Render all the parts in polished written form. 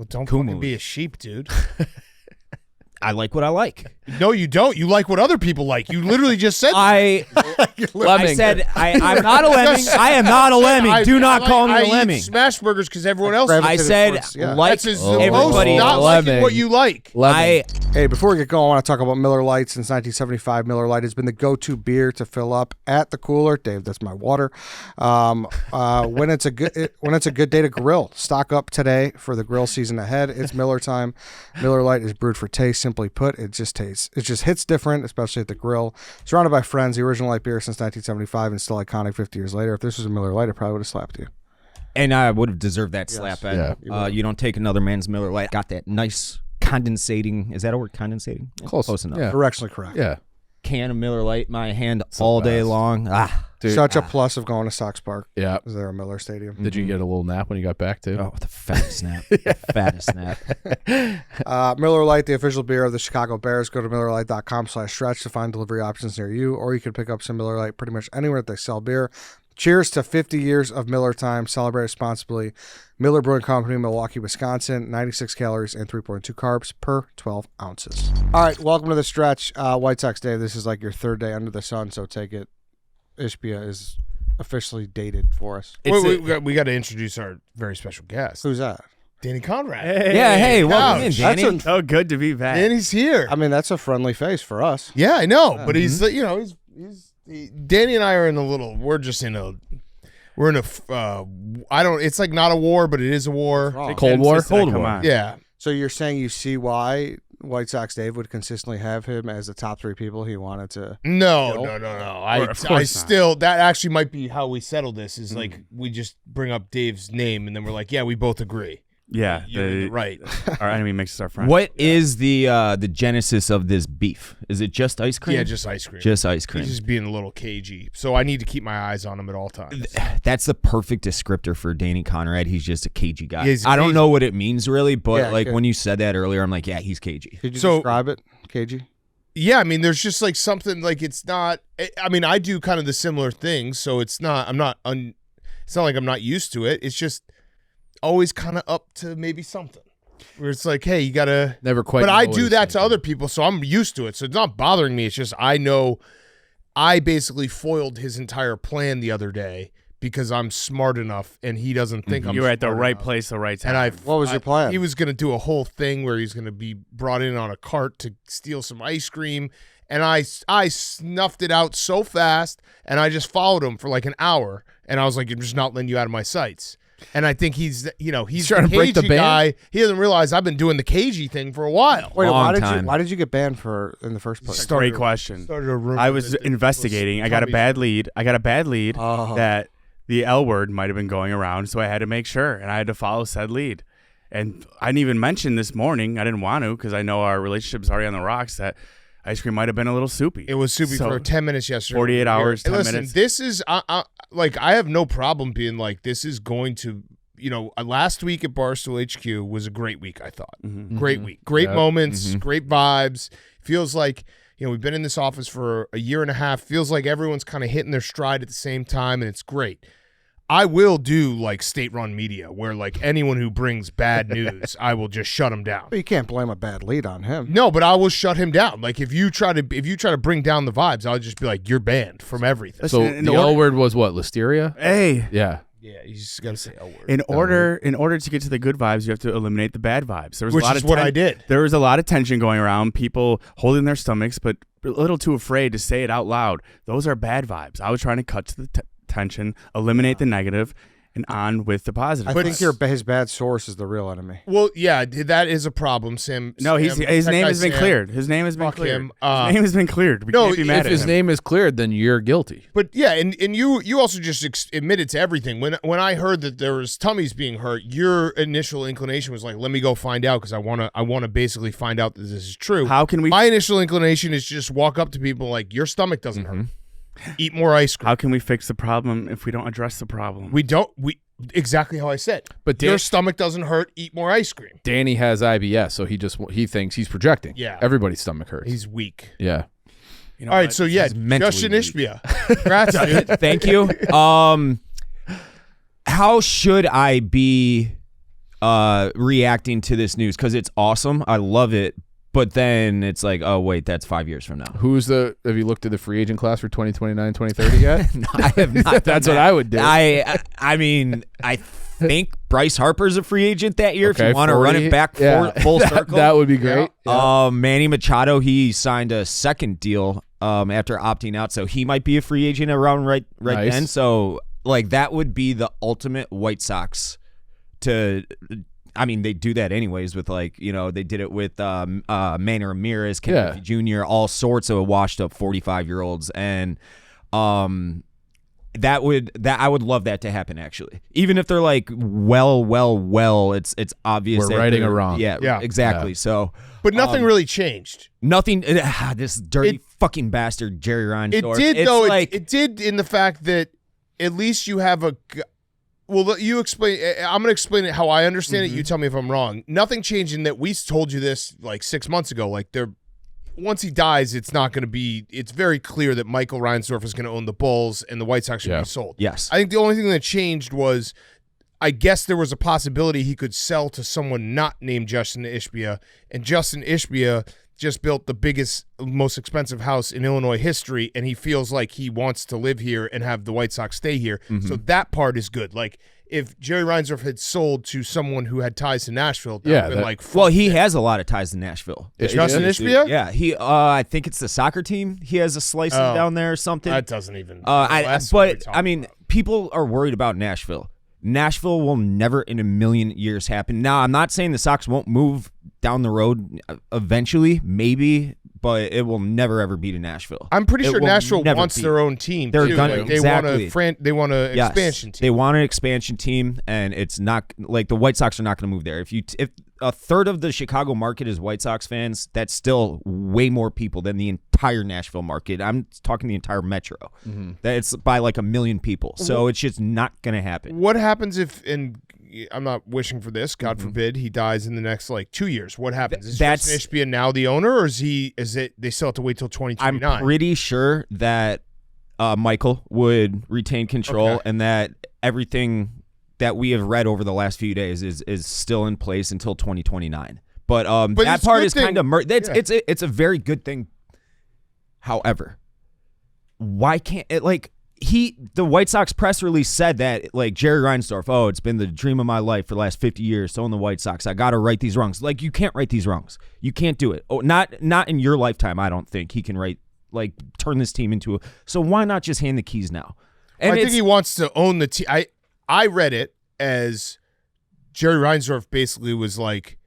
Well, don't fucking be a sheep, dude. I like what I like. No, you don't. You like what other people like. You literally just said I said I'm not a lemming. I am not a lemming. Do not call me a lemming. I eat smash burgers because everyone else. I said like everybody not liking what you like. Hey, before we get going, I want to talk about Miller Lite. Since 1975, Miller Lite has been the go-to beer to fill up at the cooler. Dave, that's my water. When it's a good day to grill, stock up today for the grill season ahead. It's Miller time. Miller Lite is brewed for taste. Simply put, it just hits different, especially at the grill. Surrounded by friends, the original light beer since 1975 and still iconic 50 years later. If this was a Miller Lite, it probably would have slapped you. And I would have deserved that slap. Yeah, you don't take another man's Miller Lite. Got that nice condensating. Is that a word? Condensating? Close enough. Yeah. Directionally correct. Yeah. Can of Miller Lite in my hand all day long. Dude, such a plus of going to Sox Park. Yeah. Is there a Miller Stadium? Did you get a little nap when you got back, too? Oh, the fattest snap. The fattest snap. Miller Lite, the official beer of the Chicago Bears. Go to MillerLite.com/stretch to find delivery options near you, or you can pick up some Miller Lite pretty much anywhere that they sell beer. Cheers to 50 years of Miller time. Celebrate responsibly. Miller Brewing Company, Milwaukee, Wisconsin. 96 calories and 3.2 carbs per 12 ounces. All right, welcome to the stretch. White Sox Day. This is like your third day under the sun, so take it. Ishbia is officially dated for us. We got to introduce our very special guest. Who's that? Danny Conrad. Hey, welcome in, Danny. So good to be back. Danny's here. I mean, that's a friendly face for us. Yeah, I know, but he's Danny and I are in a little. We're in a. I don't. It's like not a war, but it is a war. Cold War. Come on. Yeah. So you're saying you see why White Sox Dave would consistently have him as the top three people he wanted to. No. I still not. That actually might be how we settle this. Is like we just bring up Dave's name and then we're like, yeah, we both agree. Yeah, You're right. Our enemy makes us our friend. What is the genesis of this beef? Is it just ice cream? Yeah, just ice cream. Just ice cream. He's just being a little cagey, so I need to keep my eyes on him at all times. That's the perfect descriptor for Danny Conrad. He's just a cagey guy. Yeah, I don't know what it means really, but Yeah, like good. when you said that earlier, I'm like, yeah, he's cagey. Could you So- describe it, KG? Yeah, I mean, there's just like something like it's not. I mean, I do kind of the similar things, so it's not. It's not like I'm not used to it. It's just always kind of up to maybe something where it's like, hey, you gotta Never quite. But I know do what that he's to thinking. other people, so I'm used to it. So it's not bothering me. It's just I know I basically foiled his entire plan the other day because I'm smart enough and he doesn't think I'm You were at the smart right enough. place, the right time. And What was your plan? He was going to do a whole thing where he's going to be brought in on a cart to steal some ice cream. And I snuffed it out so fast, and I just followed him for like an hour. And I was like, I'm just not letting you out of my sights. And I think he's trying the to break the cagey ban? guy. He doesn't realize I've been doing the cagey thing for a while. Wait, Long why time. did you get banned for in the first place? Great question. Started a rumor I was that investigating. I got a bad lead. Oh. That the L word might have been going around, so I had to make sure, and I had to follow said lead. And I didn't even mention this morning. I didn't want to because I know our relationship's already on the rocks. That ice cream might have been a little soupy. It was soupy So, for 10 minutes yesterday. 48 hours, 10 Listen, minutes. this is I have no problem being like this is going to. Last week at Barstool HQ was a great week, I thought. Mm-hmm. Great week. Great moments, great vibes. Feels like, we've been in this office for a year and a half. Feels like everyone's kind of hitting their stride at the same time, and it's great. I will do like state-run media where like anyone who brings bad news, I will just shut them down. But you can't blame a bad lead on him. No, but I will shut him down. Like if you try to bring down the vibes, I'll just be like, you're banned from everything. So in the order- L word was what? Listeria? Hey, Yeah. Yeah, you just gotta say L word. in order to get to the good vibes, you have to eliminate the bad vibes. There was Which a lot is of what I did. There was a lot of tension going around. People holding their stomachs, but a little too afraid to say it out loud. Those are bad vibes. I was trying to cut to the tension, eliminate the negative, and on with the positive. I think his bad source is the real enemy. Well, yeah, that is a problem, Sam. No, his Sam, name that guy has been Sam. cleared. His name has been Fuck cleared. him. His name has been cleared. We no, can't be mad If at his him. name is cleared, then you're guilty. But yeah, and you also just admitted to everything. When I heard that there was tummies being hurt, your initial inclination was like, let me go find out because I wanna basically find out that this is true. How can we? My initial inclination is just walk up to people like, your stomach doesn't hurt. Eat more ice cream. How can we fix the problem if we don't address the problem? We exactly how I said. But your stomach doesn't hurt. Eat more ice cream. Danny has IBS, so he thinks he's projecting. Yeah. Everybody's stomach hurts. He's weak. Yeah. You know All right, what? so yeah, He's mentally Justin weak. Ishbia. Congrats, dude. Thank you. How should I be reacting to this news because it's awesome. I love it. But then it's like, oh, wait, that's 5 years from now. Have you looked at the free agent class for 2029, 2030 yet? No, I have not. That's what I would do. I mean, I think Bryce Harper's a free agent that year. Okay, if you want to run it back full circle. That would be great. Yeah. Manny Machado, he signed a second deal after opting out, so he might be a free agent around right Nice. then. So, like, that would be the ultimate White Sox to – I mean, they do that anyways with, like, you know, they did it with Manny Ramirez, Kennedy Jr., all sorts of washed-up 45-year-olds. And I would love that to happen, actually. Even if they're like, it's obvious. We're righting a wrong. Yeah, exactly. Yeah. So, but nothing really changed. Nothing. This dirty fucking bastard, Jerry Reinsdorf. It did, though. It did in the fact that at least you have a. Well, you explain. I'm going to explain it how I understand it. You tell me if I'm wrong. Nothing changed in that we told you this like 6 months ago. Like, once he dies, it's not going to be. It's very clear that Michael Reinsdorf is going to own the Bulls and the White Sox should be sold. Yes. I think the only thing that changed was, I guess there was a possibility he could sell to someone not named Justin Ishbia, and Justin Ishbia just built the biggest, most expensive house in Illinois history, and he feels like he wants to live here and have the White Sox stay here. So that part is good. Like, if Jerry Reinsdorf had sold to someone who had ties to Nashville, that would have been like, well, he has a lot of ties to Nashville. Justin Ishbia? Yeah, he. I think it's the soccer team. He has a slice down there or something. That doesn't even. I mean, people are worried about Nashville. Nashville will never in a million years happen. Now, I'm not saying the Sox won't move down the road eventually, maybe, but it will never ever be to Nashville. I'm pretty sure Nashville wants their own team. They're too. gonna Like, they want an expansion team. They want an expansion team, and it's not like the White Sox are not going to move there. If a third of the Chicago market is White Sox fans, that's still way more people than the entire Nashville market. I'm talking the entire metro. It's by like 1 million people, so it's just not going to happen. What happens if, and I'm not wishing for this, God forbid, he dies in the next like 2 years? What happens? Is Justin Ishbia now the owner, or is it they still have to wait till 2029? I'm pretty sure that Michael would retain control, and that everything that we have read over the last few days is still in place until 2029. But that part is kind of it's a very good thing. However, why can't it, like, the White Sox press release said that, like, Jerry Reinsdorf, it's been the dream of my life for the last 50 years to own the White Sox. I got to right these wrongs. Like, you can't right these wrongs. You can't do it. Not in your lifetime. I don't think he can turn this team into so why not just hand the keys now? And I think he wants to own the team. I read it as Jerry Reinsdorf basically was like,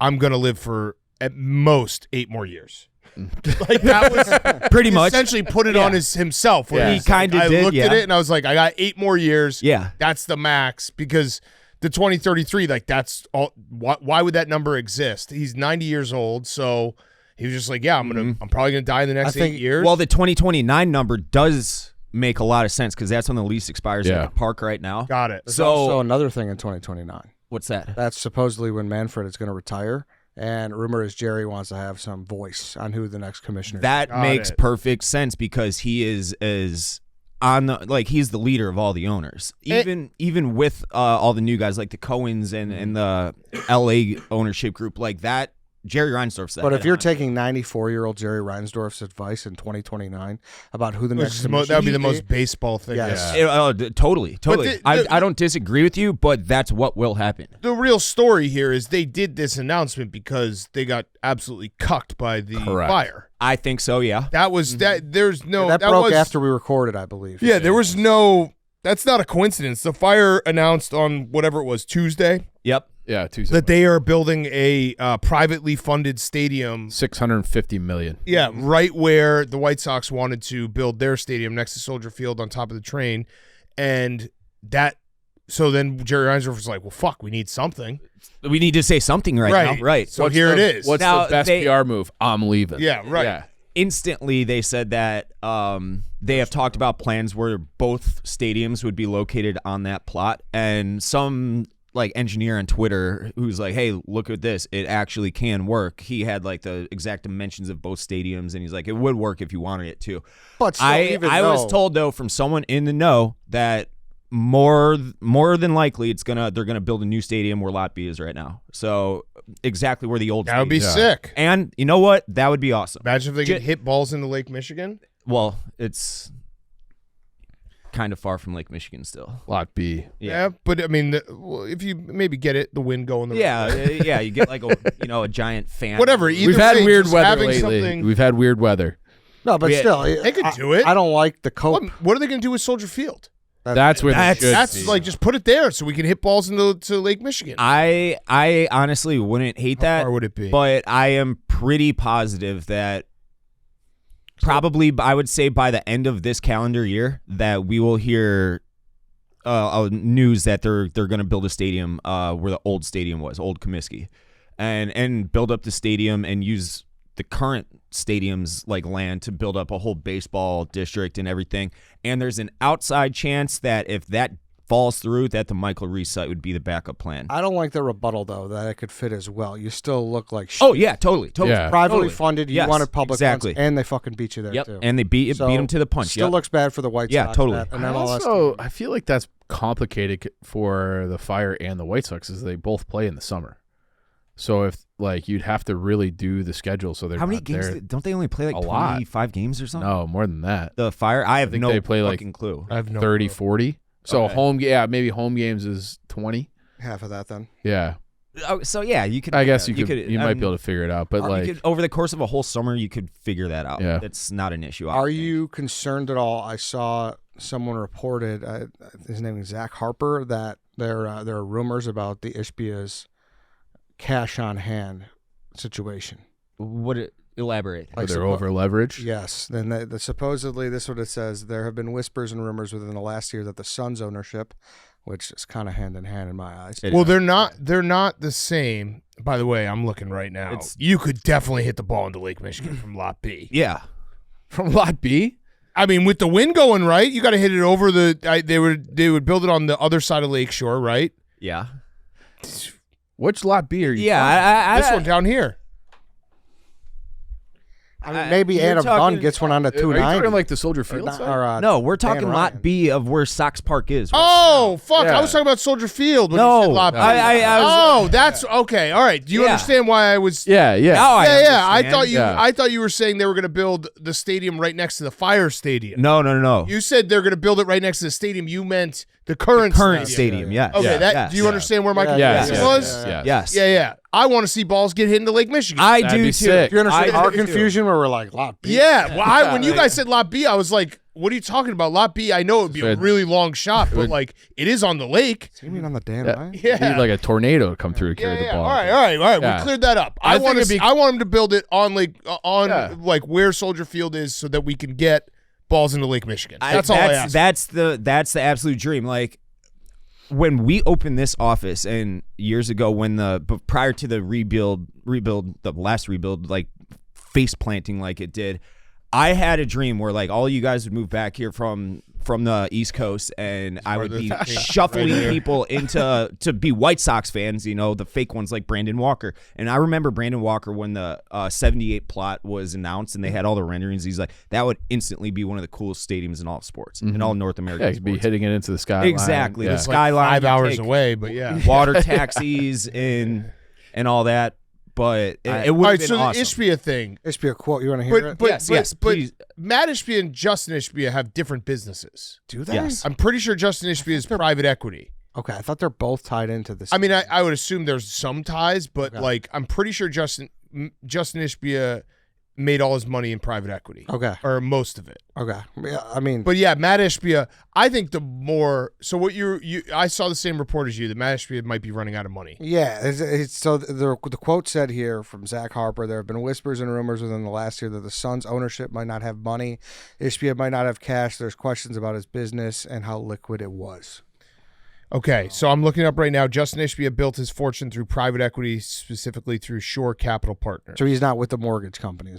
I'm going to live for at most 8 more years. Like, that was pretty much essentially put it on himself. Yeah. He kind of did. I looked at it and I was like, I got 8 more years. Yeah, that's the max, because the 2033, like, that's all. Why would that number exist? He's 90 years old, so he was just like, yeah, I'm probably gonna die in the next 8 years. Well, the 2029 number does make a lot of sense because that's when the lease expires at the park right now. Got it. There's also another thing in 2029. What's that? That's supposedly when Manfred is going to retire. And rumor is Jerry wants to have some voice on who the next commissioner is. That makes perfect sense because he is on the, like, he's the leader of all the owners. Even with all the new guys like the Cohens and the LA ownership group, like that, Jerry Reinsdorf's that. But if you're taking 94-year-old Jerry Reinsdorf's advice in 2029 about who the next commissioner that would be the most baseball thing. Yes. Totally. I don't disagree with you, but that's what will happen. The real story here is they did this announcement because they got absolutely cucked by the fire. I think so, yeah. That was that. There's no that broke after we recorded, I believe. Yeah, there was no. That's not a coincidence. The fire announced on whatever it was, Tuesday. Yep. Yeah, Tuesday. That they are building a privately funded stadium. $650 million. Yeah, right where the White Sox wanted to build their stadium, next to Soldier Field on top of the train. And that, so then Jerry Reinsdorf was like, well, fuck, we need something. We need to say something right now. Right. So here it is. What's the best PR move? I'm leaving. Yeah, right. Yeah. Instantly, they said that they have talked about plans where both stadiums would be located on that plot. And some like engineer on Twitter who's like, hey, look at this, it actually can work. He had like the exact dimensions of both stadiums, and he's like, it would work if you wanted it to. But still, I was told though from someone in the know that more than likely they're gonna build a new stadium where Lot B is right now. So exactly where the old That would be stadium is. sick. And you know what? That would be awesome. Imagine if they could hit balls into Lake Michigan. Well, it's kind of far from Lake Michigan still. Lot B. Yeah, but I mean, if you maybe get it, the wind going. Yeah, you get like a giant fan. Whatever. Either We've had way, weird just weather having lately. something- We've had weird weather. No, but Yeah, still, they could do it. I don't like the cope. What are they going to do with Soldier Field? That's where they should That's be. like just put it there so we can hit balls to Lake Michigan. I honestly wouldn't hate that. How far would it be? But I am pretty positive that probably I would say by the end of this calendar year that we will hear news that they're going to build a stadium where the old stadium was, Old Comiskey, and build up the stadium and use the current stadium's like land to build up a whole baseball district and everything. And there's an outside chance that if that falls through, that the Michael Reese site would be the backup plan. I don't like the rebuttal though that it could fit as well. You still look like shit. Oh yeah, totally. Yeah. Privately totally. funded. You Yes, wanted public exactly. funds, and they fucking beat you there Yep, too. and they beat them to the punch. Still Yep. looks bad for the White Yeah, Sox. totally. And I MLS also, team. I feel like that's complicated for the Fire and the White Sox, as they both play in the summer. So if like you'd have to really do the schedule so they're How many not games? there. Don't they only play like A lot. 25 games or something? No, more than that. The Fire. I have think no they play, like, fucking clue. I have no 30, clue. 40. So Okay. maybe home games is 20. half of that then. Yeah. Oh, so yeah, you could. I guess you might I be able to figure it out, but you like could- over the course of a whole summer, you could figure that out. Yeah. It's not an issue. I Are don't think. you concerned at all? I saw someone reported, his name is Zach Harper, that there are rumors about the Ishbia's cash on hand situation. Elaborate? they're suppo- over leveraged. Yes. Then supposedly, this is what it says. There have been whispers and rumors within the last year that the Suns' ownership, which is kind of hand in hand in my eyes. It Well, is. they're not the same. By the way, I'm looking right now. It's- You could definitely hit the ball into Lake Michigan from Lot B. Yeah. From Lot B? I mean, with the wind going right, you got to hit it over they would build it on the other side of Lakeshore, right? Yeah. Which Lot B are you? Yeah. This one down here. I mean, maybe you're Adam Dunn talking- gets one on the Are you 290. talking like the Soldier Field not- side? no, we're talking Dan Lot Ryan. B of where Sox Park is. Oh, fuck. Yeah. I was talking about Soldier Field when No. you said Lot B. I was- Oh, that's okay. All right. Do you Yeah. understand why I was Yeah, yeah. Now I Yeah. I understand. thought I thought you were saying they were going to build the stadium right next to the Fire Stadium. No. You said they're going to build it right next to the stadium. You meant the current stadium. Yes. Okay, Yes. do you understand where my Yeah, confusion Yes, was? yes. Yes. Yeah. I want to see balls get hit into Lake Michigan. I That'd do be too. sick. Do you understand I our do too. confusion where we're like, Lot B? Yeah. Well, when you guys said Lot B, I was like, what are you talking about? Lot B, I know it would be a Good. really long shot, but would- like it is on the lake. You mean on the damn Yeah. line? Yeah. You need like a tornado to come through and carry the ball. All right. Yeah. We cleared that up. I I think want it'd be- I want them to build it on Yeah. like where Soldier Field is so that we can get balls into Lake Michigan. That's all I asked. That's the absolute dream. Like when we opened this office and years ago, but prior to the the last rebuild, like face planting like it did, I had a dream where like all you guys would move back here from the East Coast, and I would be shuffling people to be White Sox fans, the fake ones like Brandon Walker. And I remember Brandon Walker when the 78 plot was announced and they had all the renderings. He's like, that would instantly be one of the coolest stadiums in all sports, in all North American Yeah, you could be sports. hitting it into the skyline. Exactly. Yeah. The skyline. 5 you hours take away, but yeah. Water taxis and all that. But it All would right, have been so awesome. the Ishbia thing. Ishbia quote. You want to hear it? Yes, but please. Matt Ishbia and Justin Ishbia have different businesses. Do they? Yes. I'm pretty sure Justin Ishbia is private equity. Okay, I thought they're both tied into this. I mean, I would assume there's some ties, but like I'm pretty sure Justin Ishbia made all his money in private equity. Okay. Or most of it. Okay. Yeah, I mean, But yeah, Matt Ishbia, I think the more so what I saw the same report as you that Matt Ishbia might be running out of money. yeah. So the quote said here from Zach Harper, there have been whispers and rumors within the last year that the Suns' ownership might not have money. Ishbia might not have cash. There's questions about his business and how liquid it was. Okay, so I'm looking up right now. Justin Ishbia built his fortune through private equity, specifically through Shore Capital Partners. So he's not with the mortgage companies.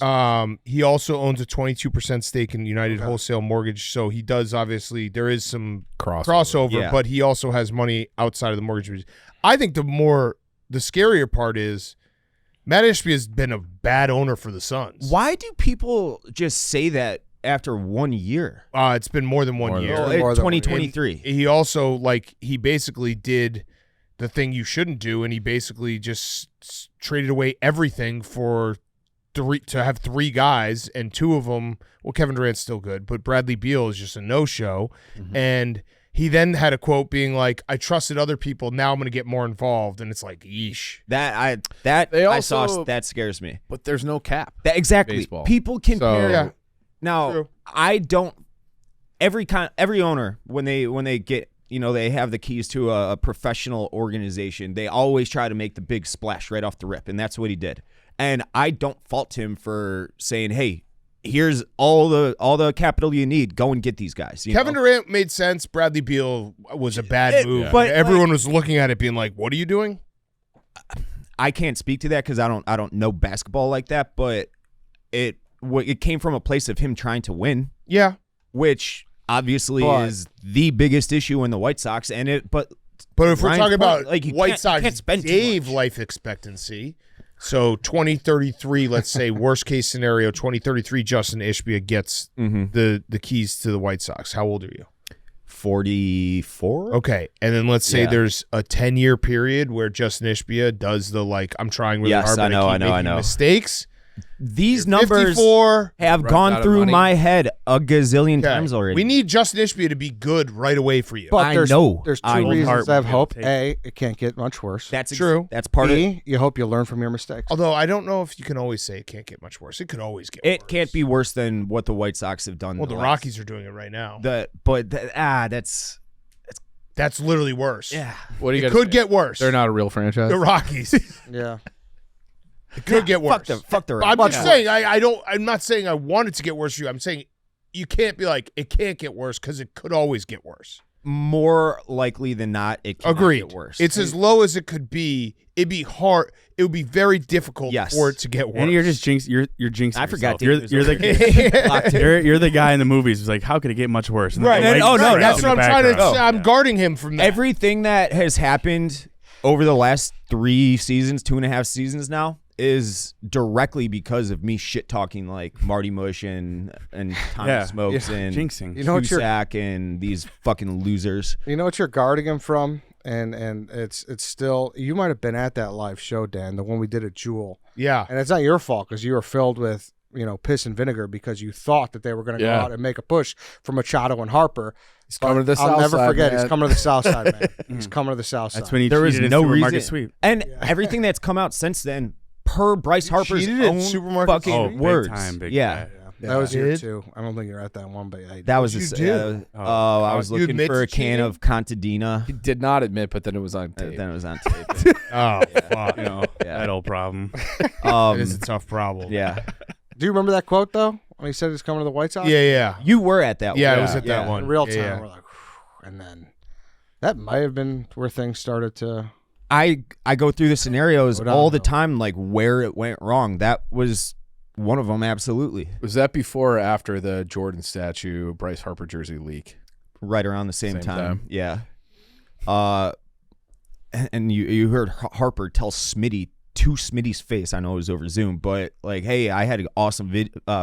He also owns a 22% stake in United Wholesale Mortgage, so he does obviously there is some crossover, Yeah. but he also has money outside of the mortgage business. I think the scarier part is Matt Ishbia has been a bad owner for the Suns. Why do people just say that after 1 year. It's been more than 1 year. than- more than 1 year. 2023. He also he basically did the thing you shouldn't do, and he basically just traded away everything for to have 3 guys, and 2 of them. Well, Kevin Durant's still good, but Bradley Beal is just a no-show. And he then had a quote being like, "I trusted other people. Now I'm going to get more involved." And it's like, yeesh. That scares me. But there's no cap. Exactly. Baseball. People compare. Yeah. Now, True. I don't. Every owner when they get they have the keys to a professional organization, they always try to make the big splash right off the rip, and that's what he did. And I don't fault him for saying, "Hey, here's all the capital you need. Go and get these guys." Kevin Durant made sense. Bradley Beal was a bad move, but, but everyone was looking at it being like, "What are you doing?" I can't speak to that because I don't know basketball like that. But it came from a place of him trying to win, Yeah. which obviously is the biggest issue in the White Sox. But if we're Ryan's talking about point, you White can't Sox spend too Dave much. life expectancy, so 2033, let's say worst case scenario, 2033, Justin Ishbia gets the keys to the White Sox. How old are you? 44. Okay, and then let's say Yeah. there's a 10-year period where Justin Ishbia does the I'm trying really Yes, hard, but I keep know, making mistakes. These numbers 54. have Runs out gone of through money. my head a gazillion Okay. times already. We need Justin Ishbia to be good right away for you. But I there's, know. There's 2 I know. reasons Heart to have would hope. take- A, it can't get much worse. That's True. That's part of it. B, you hope you learn from your mistakes. Although I don't know if you can always say it can't get much worse. It could always get It worse. can't be worse than what the White Sox have done. Well, the last- Rockies are doing it right now. That's That's literally worse. yeah. What do you It got? could get worse. They're not a real franchise. The Rockies. Yeah. It could get worse. Fuck the I'm Rockies. just saying. I'm not saying I want it to get worse for you. I'm saying you can't be like it can't get worse because it could always get worse. More likely than not, it can Agreed. get worse. It's as low as it could be. It'd be hard. It would be very difficult Yes. for it to get worse. And you're just you're jinxing. I forgot yourself. Dave You're was the you're the guy in the movies who's like, how could it get much worse? And right. then the Oh, light no, strikes That's in what I'm the trying to. background. I'm guarding him from that. Everything that has happened over the last 3 seasons, 2.5 seasons now, is directly because of me shit talking like Marty Mush and Thomas Smokes and jinxing. You know what you're- Cusack and these fucking losers. You know what you're guarding him from? And it's still, you might have been at that live show, Dan, the one we did at Jewel. Yeah. And it's not your fault because you were filled with, piss and vinegar because you thought that they were going to go Yeah. out and make a push for Machado and Harper. He's coming to the I'll south never side, forget. man. He's coming to the south side, man. He's coming to the south side. That's when he There was cheated in no supermarket reason. sweep. And everything that's come out since then, per Bryce Harper's cheated at own supermarket fucking sweep? Big words. time, big yeah. time. That was You here did? too. I don't think you're at that one, but yeah, That was You a, did? I was You looking admit for to a can cheating? of Contadina. He did not admit, but then it was on tape. Then it was on tape. Oh fuck. You know, that old problem. It is a tough problem. Yeah. Do you remember that quote though when he said he's coming to the White Sox? Yeah. You were at that Yeah, one. I was at that Yeah. one. In real Yeah, time, yeah. we're like, whew, and then that might have been where things started to. I go through the scenarios Go down all the the hill. time, like where it went wrong. That was one of them, absolutely. Was that before or after the Jordan statue Bryce Harper jersey leak? Right around the same Same time. time. Yeah. And you heard Harper tell Smitty to Smitty's face. I know it was over Zoom, but like, hey, I had an awesome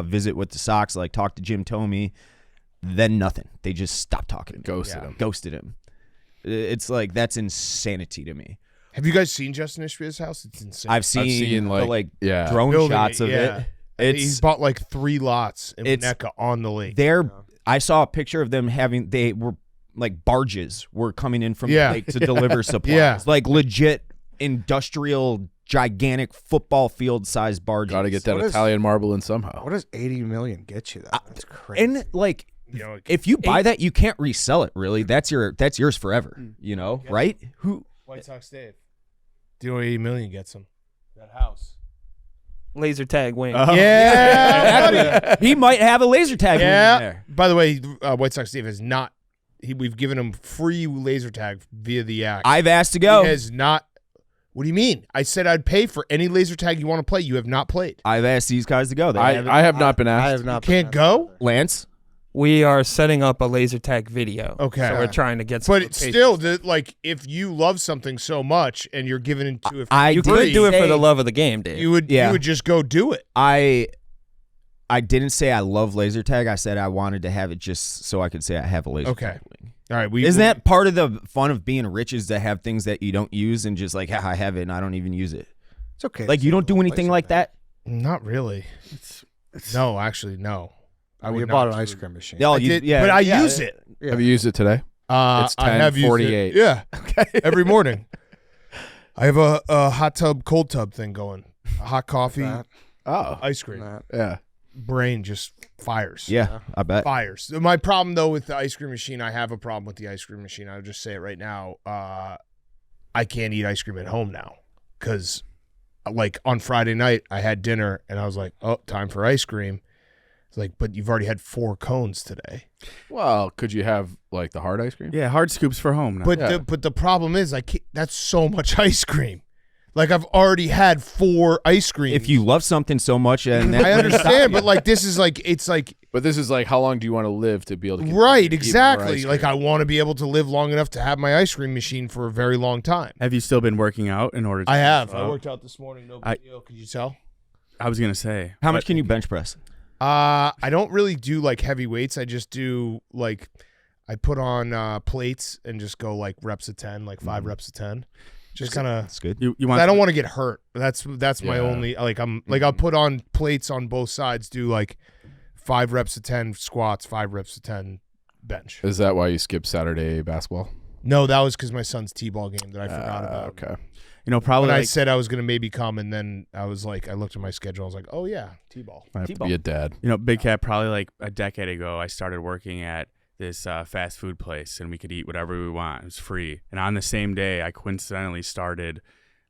visit with the Sox. Like, talked to Jim Thome. Then nothing. They just stopped talking to me. Ghosted him. It's like that's insanity to me. Have you guys seen Justin Ishbia's house? It's insane. I've seen the drone Building shots it, of yeah. it. He's bought like 3 lots in It's- Winnetka on the lake. I saw a picture of them they were like barges were coming in from Yeah. the lake to deliver supplies. Yeah. Like legit industrial gigantic football field sized barges. Got to get that What is- Italian marble in somehow. What does $80 million get you? That's crazy. And like You know, if you buy that, you can't resell it really. That's yours forever. You know, right? Who White Sox Dave. Do you know what $80 million gets him? That house. Laser tag wing. Yeah, buddy. he might have a laser tag in Yeah. there. By the way, White Sox Dave has not. We've given him free laser tag via the act. I've asked to go. He has not. What do you mean? I said I'd pay for any laser tag you want to play. You have not played. I've asked these guys to go. They haven't. I have not been asked. I have not. Can't go. Lance. We are setting up a laser tag video. Okay. So we're trying to get some But it's locations. still, like, if you love something so much and you're giving it to it for I You did could do it for say- the love of the game, Dave. you would Yeah. you would just go do it. I I didn't say I love laser tag. I said I wanted to have it just so I could say I have a laser tag wing. All right. Isn't that part of the fun of being rich is to have things that you don't use and just like, I have it and I don't even use it? It's okay. Like, you don't do anything like that? Not really. No, actually, no. I mean, would you bought not an ice do- cream machine. No, I did, but I use it. Yeah. Have you used it today? It's I have used 10:48. it. Yeah. Every morning. I have a hot tub, cold tub thing going. A hot coffee, That, Oh, ice cream. that. yeah. Brain just fires. Yeah, I bet. Fires. My problem though with the ice cream machine, I have a problem with the ice cream machine. I'll just say it right now. I can't eat ice cream at home now because, like, on Friday night I had dinner and I was like, oh, time for ice cream. It's like, but you've already had 4 cones today. Well, could you have like the hard ice cream? Yeah, hard scoops for home. Now. But the problem is, that's so much ice cream. Like, I've already had 4 ice creams. If you love something so much, and I understand, but like this is like it's like But this is like, how long do you want to live to be able to get right, eat more exactly. ice Like cream? I want to be able to live long enough to have my ice cream machine for a very long time. Have you still been working out in order to I have. I Oh. worked out this morning. No big deal. Could you tell? I was gonna say. how much can you bench press? I don't really do like heavy weights. I just do like I put on plates and just go like reps of 10, like 5 reps of 10. Just kind of. That's good. You want? I don't want to get hurt. That's my Yeah. only like I'm like I'll put on plates on both sides. Do like 5 reps of 10 squats, 5 reps of 10 bench. Is that why you skipped Saturday basketball? No, that was because my son's t-ball game that I forgot about. Okay. Probably. When I Like, said I was going to maybe come, and then I was like, I looked at my schedule. I was like, oh yeah, t-ball. I have to T-ball. be a dad. Big Cat. Probably like a decade ago, I started working at this fast food place, and we could eat whatever we want. It was free. And on the same day, I coincidentally started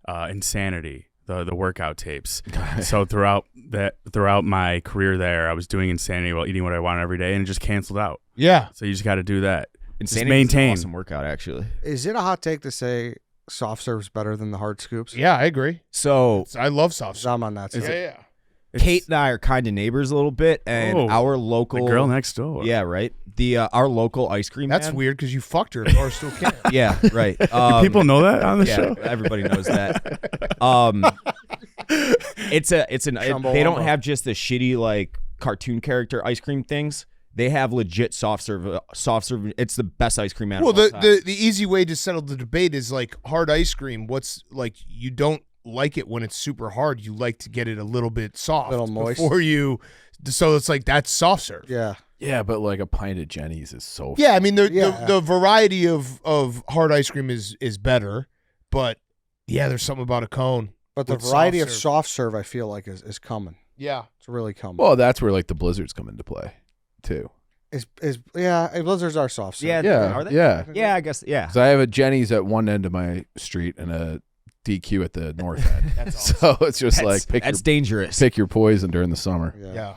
Insanity, the workout tapes. So throughout my career there, I was doing Insanity while eating what I wanted every day, and it just canceled out. Yeah, So you just got to do that. Insanity maintain. is an awesome workout, actually. Is it a hot take to say soft serve's better than the hard scoops? yeah, I agree. So I love soft serve. I'm on that side. Yeah. Kate and I are kind of neighbors a little bit, and Oh, our The local girl next door. Yeah, right. The our local ice cream. That's man. weird because you fucked her at Barstool Camp. Yeah, right. Do people know that on the yeah, show? everybody knows that. Chumbo they don't Wumbo. have just the shitty like cartoon character ice cream things. They have legit soft serve. It's the best ice cream out Well, of all time. the easy way to settle the debate is like hard ice cream. What's like you don't like it when it's super hard. You like to get it a little bit soft, Little moist. before you. So it's like that's soft serve. Yeah. Yeah, but like a pint of Jenny's is so. Yeah, I mean Yeah. the variety of hard ice cream is better, but yeah, there's something about a cone. But the With variety soft of serve. soft serve, I feel like, is coming. Yeah, It's really coming. Well, that's where like the blizzards come into play, too. Blizzards are soft serve. yeah, Yeah, are they? yeah. Yeah, I guess. Yeah. So I have a Jenny's at one end of my street and a DQ at the north end. that's So it's just like That's dangerous. pick your poison during the summer. yeah.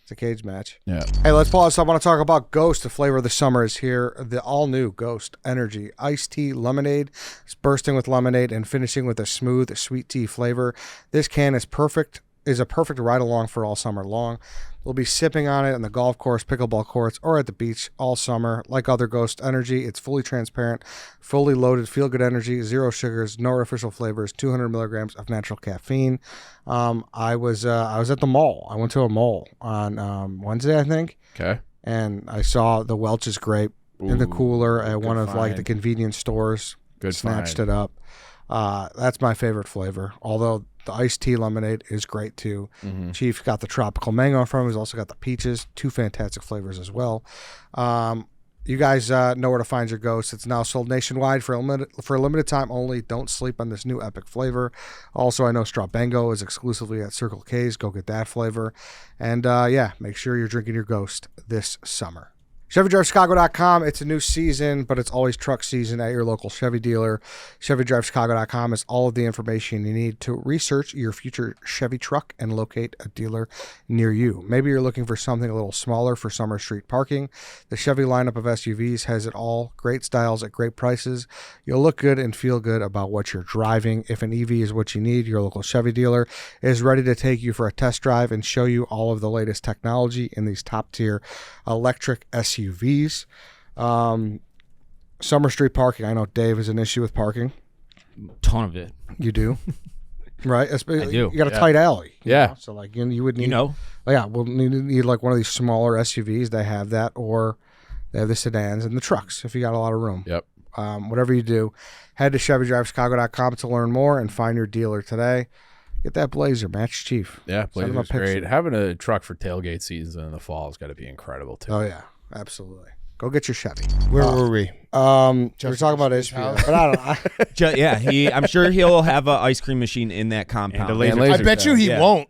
It's a cage match. Yeah. Hey, let's pause. I want to talk about Ghost. The flavor of the summer is here. The all-new Ghost Energy Iced Tea Lemonade. It's bursting with lemonade and finishing with a smooth sweet tea flavor. This can is a perfect ride-along for all summer long. We'll be sipping on it on the golf course, pickleball courts, or at the beach all summer. Like other Ghost Energy, it's fully transparent, fully loaded, feel-good energy, 0 sugars, no artificial flavors, 200 milligrams of natural caffeine. I was at the mall. I went to a mall on Wednesday, I think, Okay. and I saw the Welch's grape in the Ooh, cooler at one good of like the find. convenience stores. Good Snatched find. it up. That's my favorite flavor. Although the iced tea lemonade is great too. Mhm. Chief got the tropical mango from. He's also got the peaches. 2 fantastic flavors as well. You guys know where to find your Ghost. It's now sold nationwide for a limited time only. Don't sleep on this new epic flavor. Also, I know Strabango is exclusively at Circle K's. Go get that flavor. And make sure you're drinking your Ghost this summer. ChevyDriveChicago.com. It's a new season, but it's always truck season at your local Chevy dealer. ChevyDriveChicago.com is all of the information you need to research your future Chevy truck and locate a dealer near you. Maybe you're looking for something a little smaller for summer street parking. The Chevy lineup of SUVs has it all. Great styles at great prices. You'll look good and feel good about what you're driving. If an EV is what you need, your local Chevy dealer is ready to take you for a test drive and show you all of the latest technology in these top-tier electric SUVs. Summer street parking. I know Dave has an issue with parking. Ton of it. You do? Right. I do. You got a Yeah. tight alley. you Yeah. know? So like you would need. You know, Yeah. We'll need like one of these smaller SUVs that have that, or they have the sedans and the trucks if you got a lot of room. Yep. Whatever you do, head to ChevyDriveChicago.com to learn more and find your dealer today. Get that Blazer, match Chief. Yeah, Send him a Blazer's great. picture. Having a truck for tailgate season in the fall has got to be incredible too. Oh yeah, absolutely. Go get your Chevy. Where were we? We're talking about Ishbia's Ishbia, house. but I don't. yeah, I'm sure he'll have an ice cream machine in that compound. And a laser I bet you he Yeah. won't.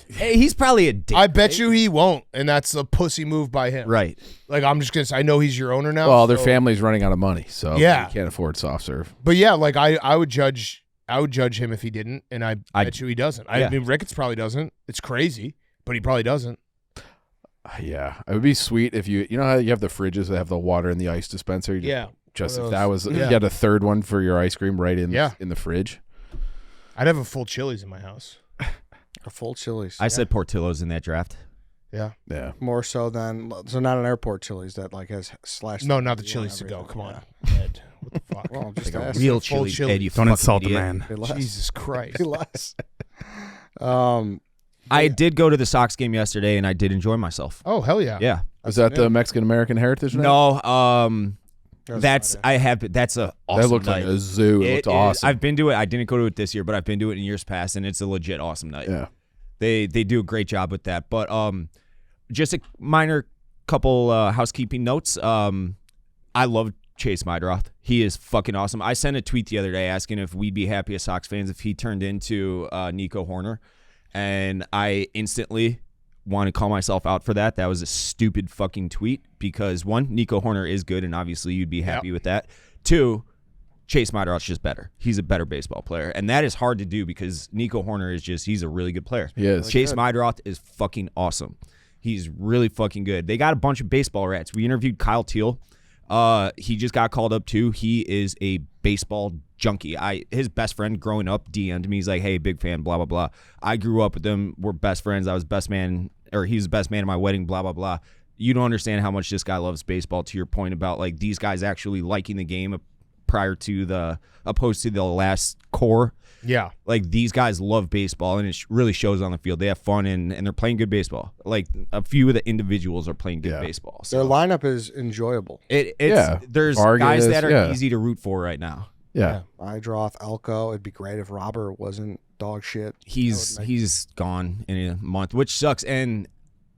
Hey, he's probably a dick. I bet you he won't, and that's a pussy move by him. Right. Like, I'm just gonna say, I know he's your owner now. Well, their so- family's running out of money, so Yeah. you can't afford soft serve. But yeah, like I would judge him if he didn't, and I bet you he doesn't. I Yeah. mean, Ricketts probably doesn't. It's crazy, but he probably doesn't. Yeah, it would be sweet if you know how you have the fridges that have the water and the ice dispenser. Yeah. Just One if of that those. was Yeah. you had a third one for your ice cream right in Yeah. in the fridge. I'd have a full Chili's in my house. A full Chili's. I said Portillo's in that draft. Yeah. Yeah. more so than not an airport Chili's that like has slashed. No, not the and Chili's to go. everything. Come on, Yeah. Ed. What the fuck? Well, I'm just Like a asking. real Full chili. chili. Ed, you Don't fucking insult the idiot. man. Be less. Jesus Christ. Be less. I did go to the Sox game yesterday, and I did enjoy myself. Oh hell yeah. Yeah. Was that the Mexican American Heritage Night? No, that's Friday. I have. That's a awesome that looked night. like a zoo. It looked is- awesome. I've been to it. I didn't go to it this year, but I've been to it in years past, and it's a legit awesome night. yeah. They do a great job with that. But just a minor couple housekeeping notes. I love Chase Meidroth. He is fucking awesome. I sent a tweet the other day asking if we'd be happy as Sox fans if he turned into Nico Horner, and I instantly want to call myself out for that. That was a stupid fucking tweet because one, Nico Horner is good, and obviously you'd be happy with that. Two, Chase Meidroth's just better. He's a better baseball player, and that is hard to do because Nico Horner is he's a really good player. He is. Chase Meidroth is fucking awesome. He's really fucking good. They got a bunch of baseball rats. We interviewed Kyle Teal. He just got called up too. He is a baseball junkie. His best friend growing up DM'd me. He's like, "Hey, big fan, blah blah blah." I grew up with him. We're best friends. I was best man, or he was the best man at my wedding. Blah blah blah. You don't understand how much this guy loves baseball. To your point about like these guys actually liking the game prior to opposed to the last core. Yeah. Like these guys love baseball, and it really shows on the field. They have fun, and they're playing good baseball. Like a few of the individuals are playing good baseball. So Their lineup is enjoyable. there's Vargas, guys that are yeah. easy to root for right now. Yeah. Meidroth, Elko. It'd be great if Robert wasn't dog shit. He's gone in a month, which sucks. And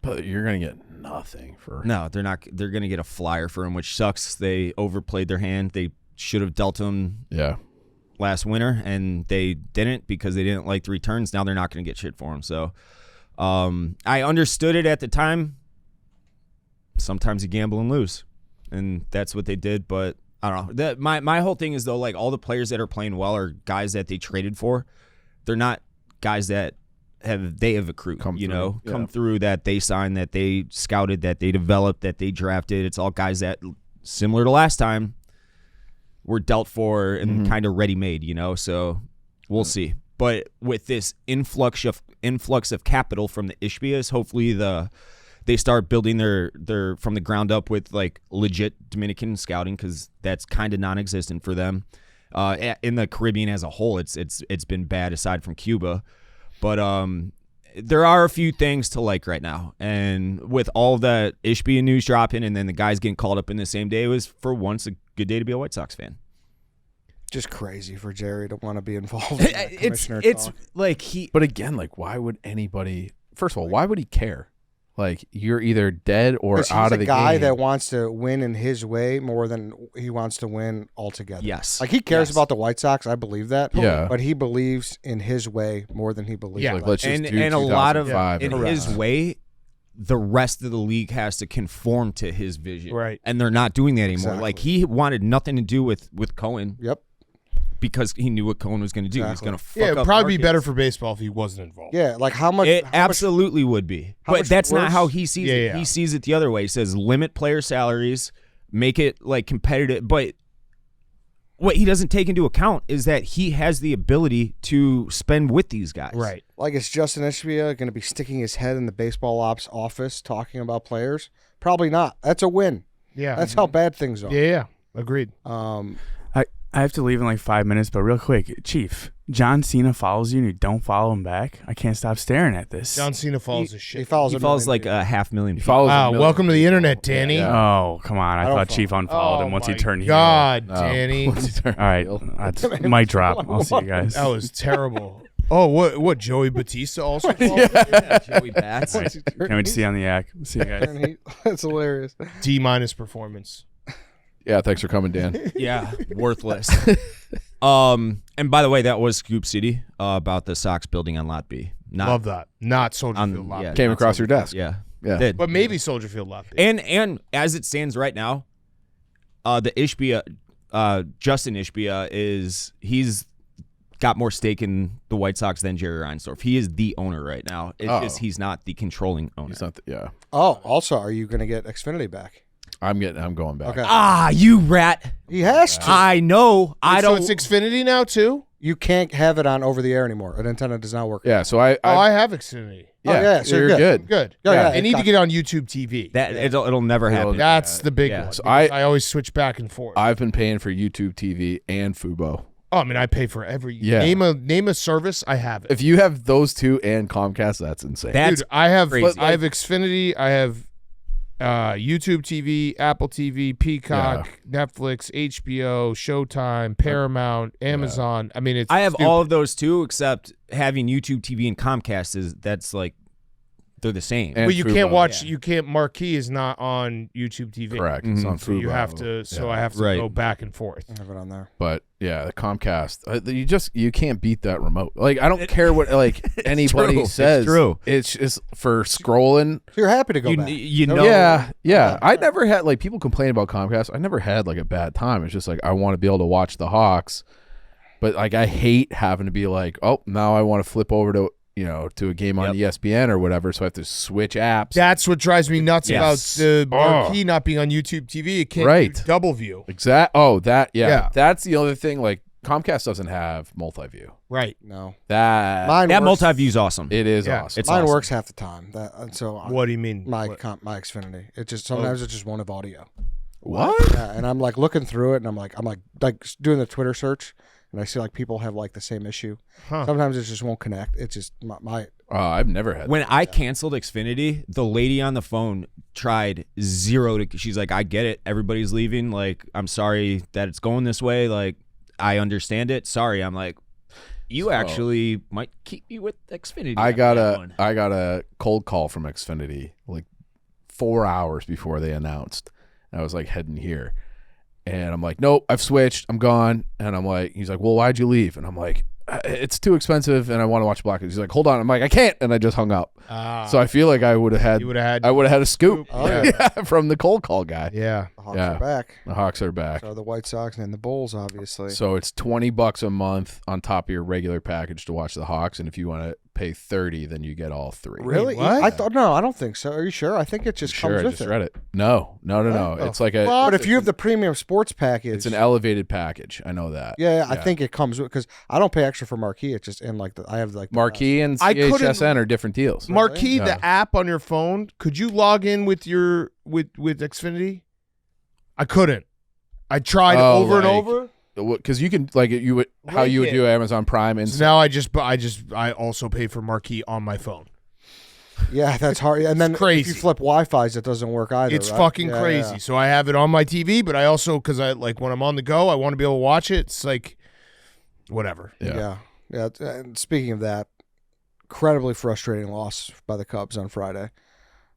But you're gonna get nothing for. no, they're not. They're gonna get a flyer for him, which sucks. They overplayed their hand. They should have dealt him Yeah. last winter, and they didn't because they didn't like the returns. Now they're not going to get shit for him. So I understood it at the time. Sometimes you gamble and lose, and that's what they did. But I don't know. My whole thing is though, like all the players that are playing well are guys that they traded for. They're not guys that have accrued, Come through that they signed, that they scouted, that they developed, that they drafted. It's all guys that similar to last time were dealt for and kind of ready-made, so we'll see. But with this influx of capital from the Ishbias, hopefully they start building their from the ground up with like legit Dominican scouting because that's kind of non-existent for them. In the Caribbean as a whole, it's been bad aside from Cuba, but there are a few things to like right now. And with all that Ishbia news dropping and then the guys getting called up in the same day, it was for once a good day to be a White Sox fan. Just crazy for Jerry to want to be involved in that commissioner It's talk. like he. But again, like, why would anybody? First of all, why would he care? Like, you're either dead or 'Cause out he's of the a guy game. that wants to win in his way more than he wants to win altogether. Yes. Like he cares Yes. about the White Sox. I believe that. Yeah. But he believes in his way more than he believes. Yeah. Like, let's just and do a lot of 2005 in and his all that. way, the rest of the league has to conform to his vision, Right. And they're not doing that anymore. Exactly. Like he wanted nothing to do with Cohen Yep. because he knew what Cohen was going to do. He was Exactly. going to fuck Yeah, it'd up probably be better markets. for baseball if he wasn't involved. Yeah. Like how much? It how much- absolutely would be, how but much that's not worse- how he sees Yeah, it. yeah. He sees it the other way. He says limit player salaries, make it like competitive, but what he doesn't take into account is that he has the ability to spend with these guys. Right. Like is Justin Ishbia going to be sticking his head in the baseball ops office talking about players? Probably not. That's a win. Yeah. That's how bad things are. Yeah. Agreed. I have to leave in like 5 minutes, but real quick, Chief, John Cena follows you and you don't follow him back? I can't stop staring at this. John Cena follows his shit. He follows. He a follows million like a 500,000 people. follows a Wow, million welcome to the people. internet, Danny. Yeah. Oh, come on. I don't thought Chief unfollowed him once he my turned heel. God, Oh. Danny. Once he turned All right. heel. That's mic drop. I'll see you guys. That was terrible. Oh, what? Joey Batista also followed? Yeah, Joey Bats. Can't wait to see you on the yak. See you guys. That's hilarious. D- performance. Yeah, thanks for coming, Dan. Yeah, worthless. And by the way, that was Scoop City about the Sox building on Lot B. Not Love that. Not Soldier Field Lot yeah, B. Came not across your Soldier desk. Field. Yeah. Yeah, did. But maybe Soldier Field Lot B. And as it stands right now, the Ishbia, Justin Ishbia he's got more stake in the White Sox than Jerry Reinsdorf. He is the owner right now. It's just he's not the controlling owner. He's not. Yeah. Oh, also, are you going to get Xfinity back? I'm going back. Okay. You rat! He has to. I know. I So don't. it's Xfinity now too. You can't have it on over the air anymore. An antenna does not work. Yeah. So I I have Xfinity. yeah, so you're you're good. Good. Yeah, yeah, They need to get on YouTube TV. It'll never happen. That's the big Yeah. one. So because I always switch back and forth. I've been paying for YouTube TV and Fubo. Oh, I mean, I pay for every Yeah. name a service. I have it. If you have those two and Comcast, that's insane. That's Dude, I have crazy. Xfinity. I have YouTube TV, Apple TV, Peacock, Netflix, HBO, Showtime, Paramount, Amazon. I mean, it's. I have stupid. all of those too, except having YouTube TV and Comcast that's like they're the same. And But you can't Fubo. watch. You can't. Marquee is not on YouTube TV. Correct. It's on So Fubo. you have to. So Yeah. I have to Right. go back and forth. I have it on there. But yeah, the Comcast, you can't beat that remote. Like I don't care what anybody true. says. It's true. It's just for scrolling. So you're happy to go You, back. you know, Yeah. I never had people complain about Comcast. I never had a bad time. It's just I want to be able to watch the Hawks, but I hate having to be oh, now I want to flip over to to a game on ESPN or whatever, so I have to switch apps. That's what drives me nuts Yes. about the Marquee not being on YouTube TV. It can't Right. do double view. Yeah. That's the other thing. Comcast doesn't have multi-view. Right. No. That that works. multi-view's awesome. it is Yeah. awesome. It's Mine awesome. works half the time. What do you mean? My What? my Xfinity. It just sometimes it's just one of audio. What? Yeah, and I'm looking through it, and I'm like doing the Twitter search, and I see people have the same issue. Huh. Sometimes it just won't connect. It's just my I've never had. When I canceled Xfinity, the lady on the phone tried zero to. She's like, "I get it. Everybody's leaving. I'm sorry that it's going this way. I understand it. Sorry." I'm like, "You actually might keep me with Xfinity." I on got that a one." I got a cold call from Xfinity 4 hours before they announced. And I was heading here, and I'm like, nope, I've switched, I'm gone. And I'm like, he's like, well, why'd you leave? And I'm like, it's too expensive, and I want to watch Blackhawks. He's like, hold on. I'm like, I can't, and I just hung up. So I feel I would have had. You would have had. I would have had a scoop. Oh, yeah, from the cold call guy. Yeah. the Hawks Yeah. are back. The Hawks are back. So are the White Sox and the Bulls, obviously. So it's $20 a month on top of your regular package to watch the Hawks, and if you want to pay $30, then you get all three. Really? what? I thought no. I don't think so. Are you sure? I think it just Sure, comes I with just it. read it. No. Oh, It's like a. But if you have the premium sports package, It's an elevated package. I know that. yeah, I think it comes with because I don't pay extra for Marquee. It's just in I have the Marquee and I couldn't- CHSN are different deals. Marquee, Yeah. the app on your phone. Could you log in with your with Xfinity? I couldn't. I tried Oh, over and over. Because you can you would how Link you would it. do Amazon Prime and So now I also pay for Marquee on my phone. Yeah, that's hard. And then if crazy. you flip Wi-Fi's, it doesn't work either. It's right? fucking Yeah, crazy. yeah. So I have it on my TV, but I also because I when I'm on the go, I want to be able to watch it. It's whatever. Yeah. And speaking of that, incredibly frustrating loss by the Cubs on Friday.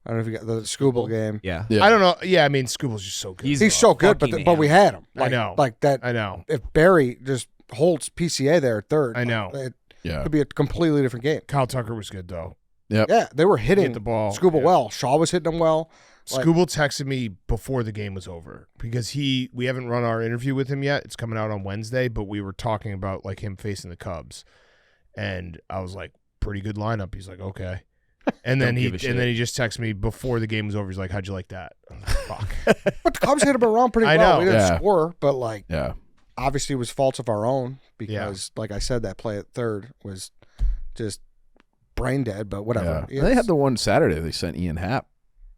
I don't know if you got the Scooble game. Yeah. Yeah. I don't know. Yeah, I mean, Scooble's just so good. He's so good, but fucking we had him. I know. Like that. I know. If Barry just holds PCA there at third, I know. it Yeah. could be a completely different game. Kyle Tucker was good though. Yeah, they were hitting Hit the ball. Scooble Yeah. well. Shaw was hitting him well. Scooble texted me before the game was over because we haven't run our interview with him yet. It's coming out on Wednesday, but we were talking about him facing the Cubs, and I was like, pretty good lineup. He's like, okay, and then he just texted me before the game was over. He's like, how'd you like that? I was like, fuck. But the Cubs hit him around pretty I well. know. We didn't Yeah. score, but Yeah. obviously it was faults of our own because, like I said, that play at third was just brain dead. But whatever. Yeah. They had the one Saturday they sent Ian Happ.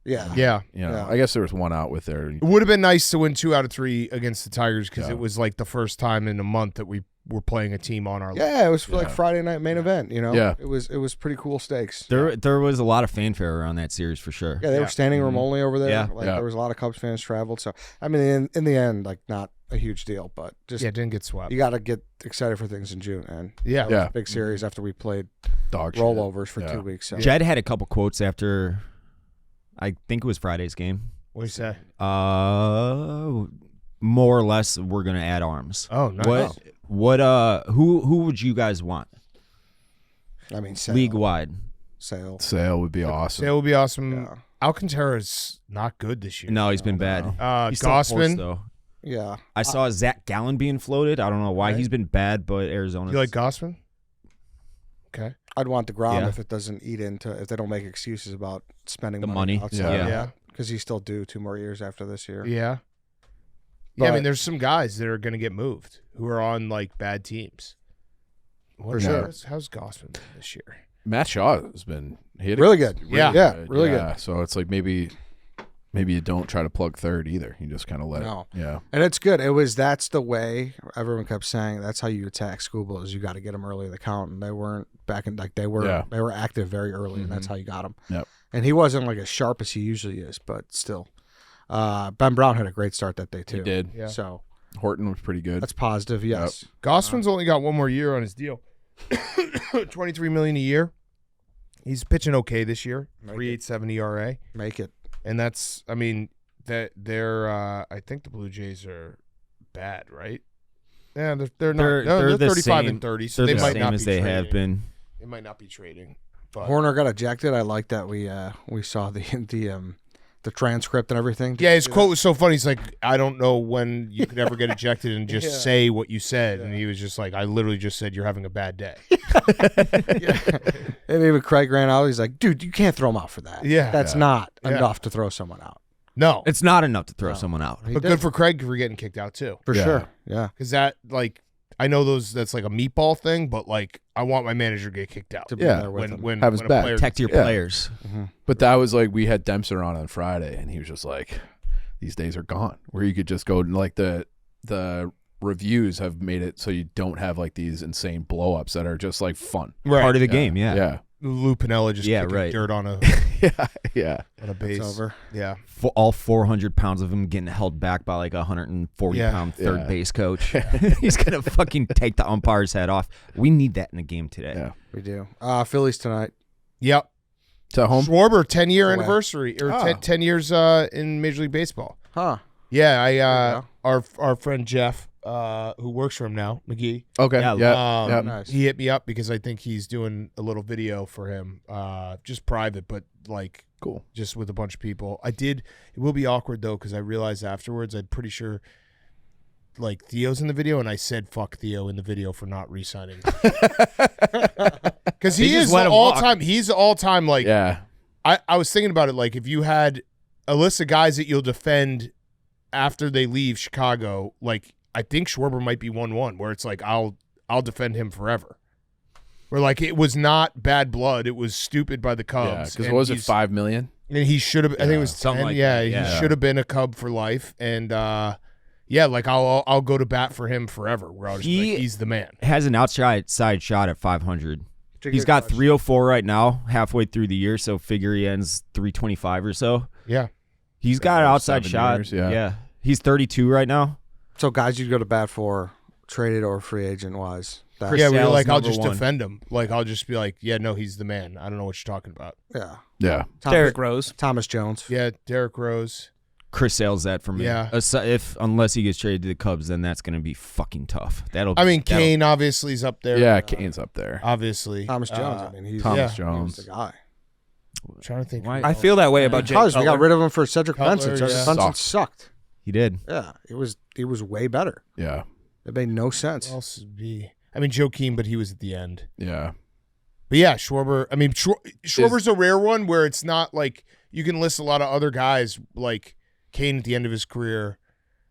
Yeah. Yeah. Yeah. I guess there was one out with there. It would have been nice to win 2 out of 3 against the Tigers because Yeah. it was the first time in a month that we we're playing a team on our Yeah, it was like Friday night main event. You know, Yeah. it was pretty cool stakes. There was a lot of fanfare around that series for sure. Yeah, they were standing room only over there. Yeah. Like Yeah. there was a lot of Cubs fans traveled. So I mean, in the end, like not a huge deal, but just it didn't get swept. you got to get excited for things in June. And Yeah. that was Yeah. a big series after we played Dog shit. rollovers for Yeah. 2 weeks. So. Jed had a couple quotes after, I think it was Friday's game. What do you say? More or less, we're gonna add arms. Oh, nice. Who would you guys want I mean, Sale, league wide? Sale. Sale would be awesome. It would be awesome. Yeah. Alcantara's not good this year. No, he's been bad. He's still a force, Gossman. though. Yeah. I saw Zach Gallen being floated. I don't know why Right. he's been bad, but Arizona. You like Gossman? Okay. I'd want DeGrom Yeah. if it doesn't eat into if they don't make excuses about spending The money money. outside. Yeah. Because he's still due 2 more years after this year. Yeah. Yeah, I But- mean, there's some guys that are going to get moved who are on like bad teams. For sure. How's Gossman been this year? Matt Shaw has been hitting Really good. Yeah. Yeah, really yeah. So it's like maybe you don't try to plug third either. You just kind of let No. it. Yeah. And it's good. That's the way everyone kept saying. That's how you attack Scuba is you got to get them early in the count, and they weren't back in they were active very early, and that's how you got them. Yep. And he wasn't like as sharp as he usually is, but still, Ben Brown had a great start that day too. He did. Yeah. So Horton was pretty good. that's positive. Yes. Gossman's only got 1 more year on his deal. $23 million a year. He's pitching okay this year. 3.87 ERA. Make it. And that's, I mean, that they're I think the Blue Jays are bad, right? Yeah, they're not. They're They're the 35 same- and 30, so They're they the might same not as be they trading. have been. They might not be trading. But Horner got ejected. I like that we saw the transcript and everything. yeah, his quote was so funny. He's like, I don't know when you could ever get ejected and just say what you said. And he was just like, I literally just said you're having a bad day. And even Craig ran out. He's like, dude, you can't throw him out for that. Yeah. That's not Yeah. enough to throw someone out. No. It's not enough to throw someone out. He But did. good for Craig for getting kicked out too. For Yeah. sure. Yeah. Because that, like, I know that's like a meatball thing, but like, I want my manager to get kicked out. To be Yeah. there with him. When Have his when a back. player Protect your Yeah. players. But that was like we had Dempster on Friday, and he was just like, "These days are gone." Where you could just go and like the reviews have made it so you don't have like these insane blow ups that are just like fun. right. Part of the game, yeah. Yeah. Lou Piniella just Yeah, kicking right. dirt on a Yeah. base. It's over. Yeah. All 400 pounds of him getting held back by like a 140-pound third Yeah. base coach. He's gonna fucking take the umpire's head off. We need that in a game today. Yeah. We do. Phillies tonight. Yep. To home. Schwarber 10-year Away. anniversary or Ah. 10 years in Major League Baseball. Huh. Yeah, I you our friend Jeff, who works for him now, McGee. Okay. Yeah, Yeah. Yep. Nice. He hit me up because I think he's doing a little video for him, just private, but like Cool. just with a bunch of people. It will be awkward though because I realized afterwards I'm pretty sure like Theo's in the video, and I said fuck Theo in the video for not re-signing because he just is let him all walk. time. He's all time like Yeah. I was thinking about it like if you had a list of guys that you'll defend after they leave Chicago, like I think Schwarber might be 1-1 where it's like I'll defend him forever. Where like it was not bad blood, it was stupid by the Yeah. Cubs. Because and what was it? he's- 5 million. And he should have. I think it was Something 10, like yeah, that, yeah. he should have been a Cub for life. And yeah, like I'll go to bat for him forever. Where I'll just be like, he's the man. Has an outside shot at 500. It's a He's good got question. 304 right now, halfway through the year, so figure he ends 325 or so. Yeah. He's got an outside 7 shot. years, yeah. He's 32 right now. So guys, you'd go to bat for traded or free agent wise. Chris Yeah, we were Sale's like, I'll number just one. defend him. Like I'll just be like, yeah, no, he's the man. I don't know what you're talking about. Yeah. Yeah. Derek Rose. Thomas Jones. Yeah, Derek Rose. Chris Sale's that for me. Yeah. Unless he gets traded to the Cubs, then that's going to be fucking tough. I mean, Kane obviously is up there. Yeah. Kane's up there. Obviously. Thomas Jones. I mean, he's Thomas yeah. he's Jones. the guy. I'm trying to think. Why- I feel that way about Jake Because we got Cutler. rid of him for Cedric Cutler, Benson. Cedric yeah. Benson sucked. He did. Yeah, he was way better. Yeah. It made no sense. Who else would be? I mean, Joakim, but he was at the end. Yeah. But yeah, Schwarber. I mean, Schwarber's a rare one where it's not like you can list a lot of other guys like Kane at the end of his career,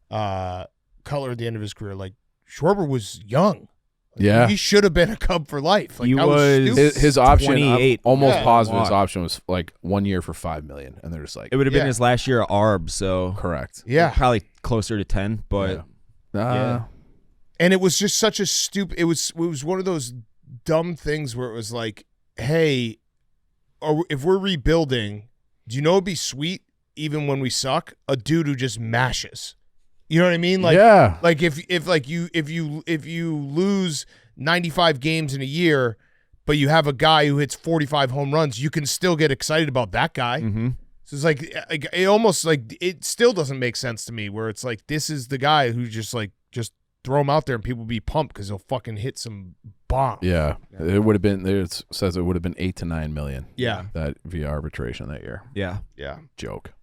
Cutler at the end of his career. Like Schwarber was young. Like, Yeah. he should have been a Cub for life. Like, He that was- stupid. His option, I'm 28. almost Yeah. positive his Walk. option was like 1 year for $5 million, and they're just like, It would have been Yeah. his last year at ARB, so correct. Yeah, probably closer to 10, but Yeah. And it was just such a stupid. It was one of those dumb things where it was like, hey, if we're rebuilding, do you know it'd be sweet even when we suck? A dude who just mashes. You know what I mean? Like, yeah. Like if you lose 95 games in a year, but you have a guy who hits 45 home runs, you can still get excited about that guy. Mm-hmm. So it's like it almost like it still doesn't make sense to me. Where it's like this is the guy who just throw him out there and people be pumped because he'll fucking hit some bomb. Yeah. It would have been. It says it would have been 8 to 9 million. Yeah. That via arbitration that year. Yeah. Joke.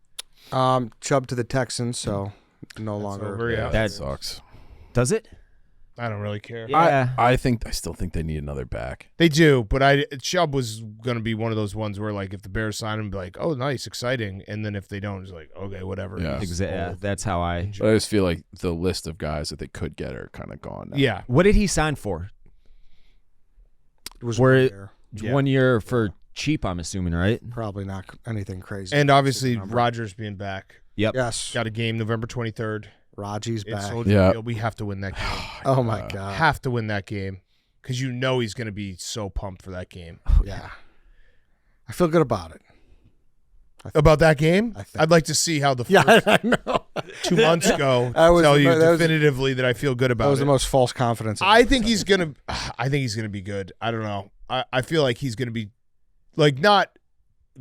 Chubb to the Texans, so no longer. over, yeah. That sucks. Does it? I don't really care. Yeah. I still think they need another back. They do, but Chubb was going to be one of those ones where like if the Bears sign him, be like, oh, nice, exciting, and then if they don't, it's like, okay, whatever. Yeah. Exactly. That's how I. But I just feel like the list of guys that they could get are kind of gone now. Yeah. What did he sign for? It was Were 1 it- year. Yeah. 1 year for cheap, I'm assuming, right? Probably not anything crazy. And obviously Number. Rodgers being back. Yep. Yes, Got a game November 23rd. Raji's It's back. Soldier Yeah. Field. We have to win that game. Oh my god. Have to win that game because you know he's going to be so pumped for that game. Yeah. I feel good about it. About that game, I think- I'd like to see how the first Yeah, I know. 2 months go That was tell the you mo- that was- definitively that I feel good about That was it. the most false confidence. I think he's gonna be good. I don't know. I feel like he's gonna be like not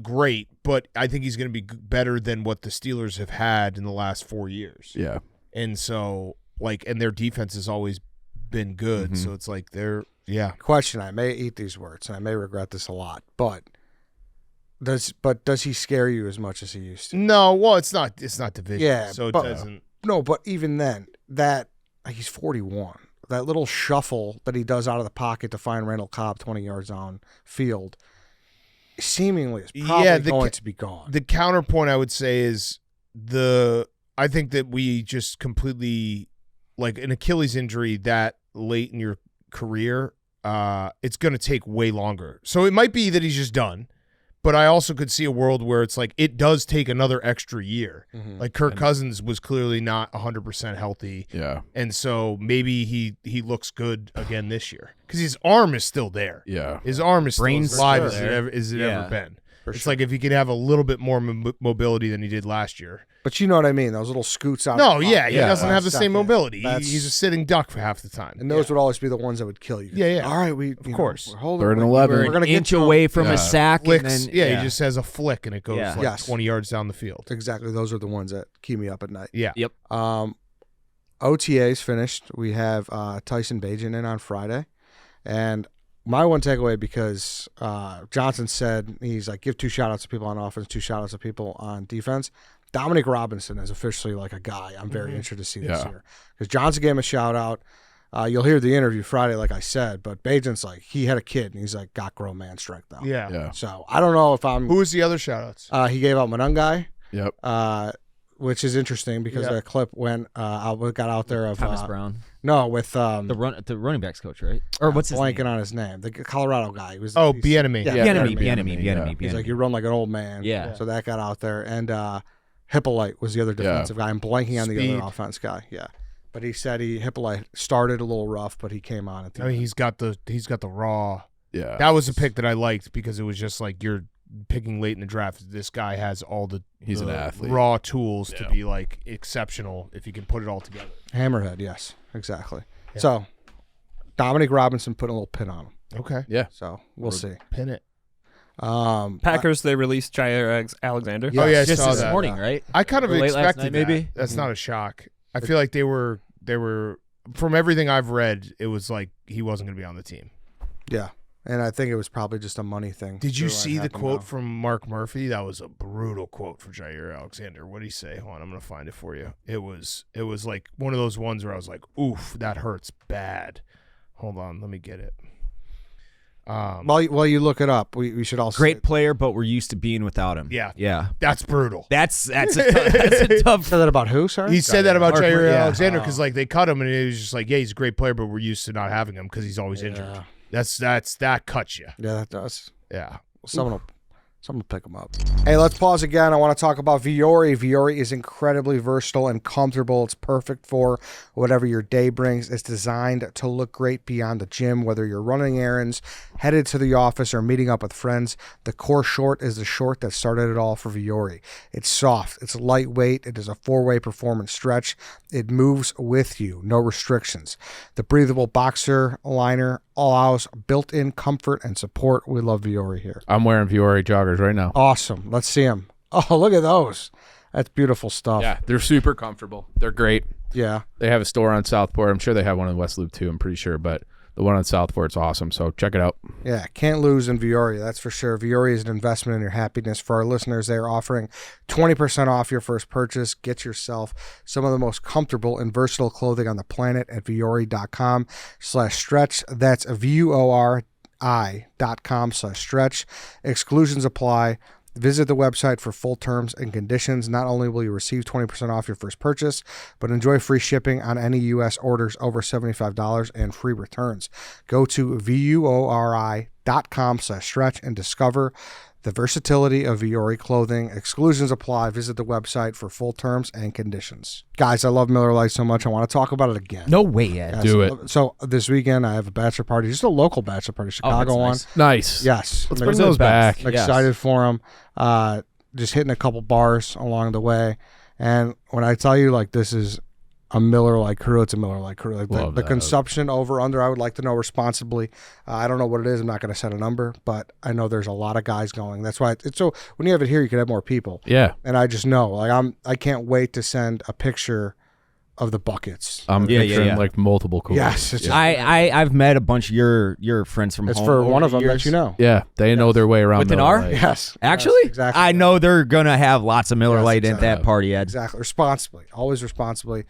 great, but I think he's gonna be better than what the Steelers have had in the last 4 years. Yeah. And so and their defense has always been good. Mhm. So it's like Question: I may eat these words, and I may regret this a lot, but does he scare you as much as he used to? No, well, it's not division. Yeah, so it but- doesn't. No, but even then, he's 41. That little shuffle that he does out of the pocket to find Randall Cobb 20 yards down field, seemingly is probably going to be gone. The counterpoint I would say is I think that we just completely like an Achilles injury that late in your career, it's going to take way longer. So it might be that he's just done, but I also could see a world where it's like it does take another extra year. Mhm. Like Kirk Cousins was clearly not 100% healthy, Yeah. and so maybe he looks good again this year because his arm is still there. Yeah. His arm is still Brain's as live still as it there. ever Yeah. been. For It's sure. like if he could have a little bit more mobility than he did last year. But you know what I mean? Those little scoots out. No, the yeah, pocket. he doesn't have the Stuff, same yeah. mobility. That's- He's a sitting duck for half the time. And those would always be the ones that would kill you. Yeah, yeah. All right, we Of course. we're holding. 3rd and we're 11. We're gonna get inch to 'em. away from Yeah. a sack. Flicks, and then, yeah, he just has a flick and it goes Yeah. like Yes. 20 yards down the field. Exactly. Those are the ones that keep me up at night. Yeah. Yep. OTA's finished. We have Tyson Bagent in on Friday, and my one takeaway, because Johnson said he's like, give 2 shout-outs to people on offense, 2 shout-outs to people on defense. Dominic Robinson is officially like a guy I'm very interested to see this Yeah. year, because Johnson gave him a shout-out. You'll hear the interview Friday, like I said, but Bagent's like, he had a kid, and he's like, got grown man strength now. Yeah. Yeah. So I don't know if I'm. Who was the other shout-outs? He gave out Manungai, Yep. which is interesting because Yeah. the clip got out there of Thomas Brown, No, with the running backs coach, right? Or what's his blanking name? on his name, the Colorado guy. He was Bieniemy. Yeah, Bieniemy. He's like, you run like an old man. Yeah. So that got out there, and Hippolyte was the other defensive guy. I'm blanking on the Speed. other offense guy. Yeah, but he said Hippolyte started a little rough, but he came on at the I mean, end. he's got the raw. Yeah. That was a pick that I liked because it was just like you're picking late in the draft. This guy has all He's the an athlete. raw tools to Yeah. be like exceptional if he can put it all together. Hammerhead. Yes, exactly. So Dominic Robinson put a little pin on him. Okay. Yeah. So we'll see. Pin it. Packers, they released Jair Alexander. Yeah. Oh yeah, I Just saw this that. morning, right? I kind of Or late last expected night, maybe? that. That's not a shock. I feel like they were from everything I've read, it was like he wasn't going to be on the team. Yeah, and I think it was probably just a money thing. Did you Sure, see it the happened quote now. from Mark Murphy? That was a brutal quote for Jair Alexander. What did he say? Hold on, I'm going to find it for you. It was like one of those ones where I was like, oof, that hurts bad. Hold on, let me get it. While you look it up, we should also Great player, but we're used to being without him. Yeah. Yeah. That's brutal. That's a tough. say that about who? Sorry, He said that about Mark Jair Murphy, yeah. Alexander because like they cut him and it was just like, yeah, he's a great player, but we're used to not having him because he's always injured. That cuts you. Yeah, that does. Yeah. Someone So I'm going to pick them up. Hey, let's pause again. I want to talk about Vuori. Vuori is incredibly versatile and comfortable. It's perfect for whatever your day brings. It's designed to look great beyond the gym, whether you're running errands, headed to the office, or meeting up with friends. The core short is the short that started it all for Vuori. It's soft. It's lightweight. It is a 4-way performance stretch. It moves with you. No restrictions. The breathable boxer liner allows built-in comfort and support. We love Vuori here. I'm wearing Vuori joggers right now. Awesome. Let's see them. Oh, look at those. That's beautiful stuff. Yeah, they're super comfortable. They're great. Yeah. They have a store on Southport. I'm sure they have one in West Loop too, I'm pretty sure, but the one on Southport's awesome, so check it out. Yeah, can't lose in Vuori, that's for sure. Vuori is an investment in your happiness. For our listeners, they are offering 20% off your first purchase. Get yourself some of the most comfortable and versatile clothing on the planet at vuori.com/stretch. That's VUORI.com/stretch. Exclusions apply. Visit the website for full terms and conditions. Not only will you receive 20% off your first purchase, but enjoy free shipping on any U.S. orders over $75 and free returns. Go to VUORI.com/stretch and discover the versatility of Vuori clothing. Exclusions apply. Visit the website for full terms and conditions. Guys, I love Miller Lite so much. I want to talk about it again. No way, Ed. Do it. So this weekend, I have a bachelor party, just a local bachelor party, Chicago one. Nice. Yes. Let's I'm bring those back. excited for them. Just hitting a couple bars along the way. And when I tell you, like, this is a Miller Lite crew, it's a Miller Lite crew. Like the consumption over under, I would like to know responsibly. I don't know what it is. I'm not going to set a number, but I know there's a lot of guys going. That's why it's so when you have it here, you can have more people. Yeah. And I just know, like, I can't wait to send a picture of the buckets. I'm picturing like multiple coolers. Yes. It's I've met a bunch of your friends from It's home for over one of the them years. that you know. Yeah, they know their way around With an Miller R? Lite. Yes. Actually, Yes, exactly. I know they're gonna have lots of Miller Yes, Lite at exactly. that party, Ed. Exactly. Responsibly. Always responsibly.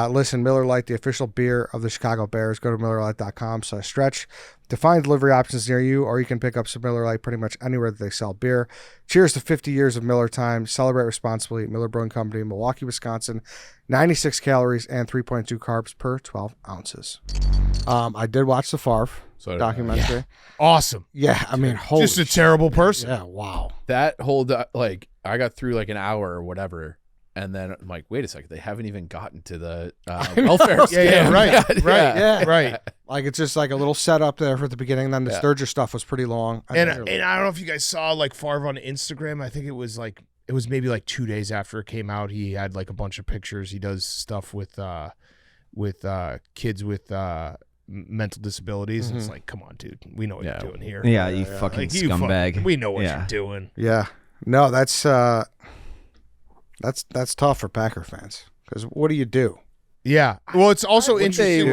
Listen, Miller Lite, the official beer of the Chicago Bears. Go to MillerLite.com/stretch to find delivery options near you, or you can pick up some Miller Lite pretty much anywhere that they sell beer. Cheers to 50 years of Miller time. Celebrate responsibly. Miller Brewing Company, Milwaukee, Wisconsin. 96 calories and 3.2 carbs per 12 ounces. I did watch the Favre documentary. Awesome. Yeah, I mean, holy Just a terrible person. Yeah, wow. That whole like I got through like an hour or whatever, and then I'm like, wait a second, they haven't even gotten to the welfare scam. Yeah, right, yet. right, Yeah. right. Like, it's just like a little setup there for the beginning. Then the Sturger stuff was pretty long. And I don't know if you guys saw like Favre on Instagram. I think it was maybe like 2 days after it came out. He had like a bunch of pictures. He does stuff with kids with mental disabilities. It's like, come on, dude, we know what you're doing here. Yeah, you fucking Like, scumbag. we know what you're doing. Yeah. No, that's tough for Packer fans, because what do you do? Yeah. Well, it's also interesting.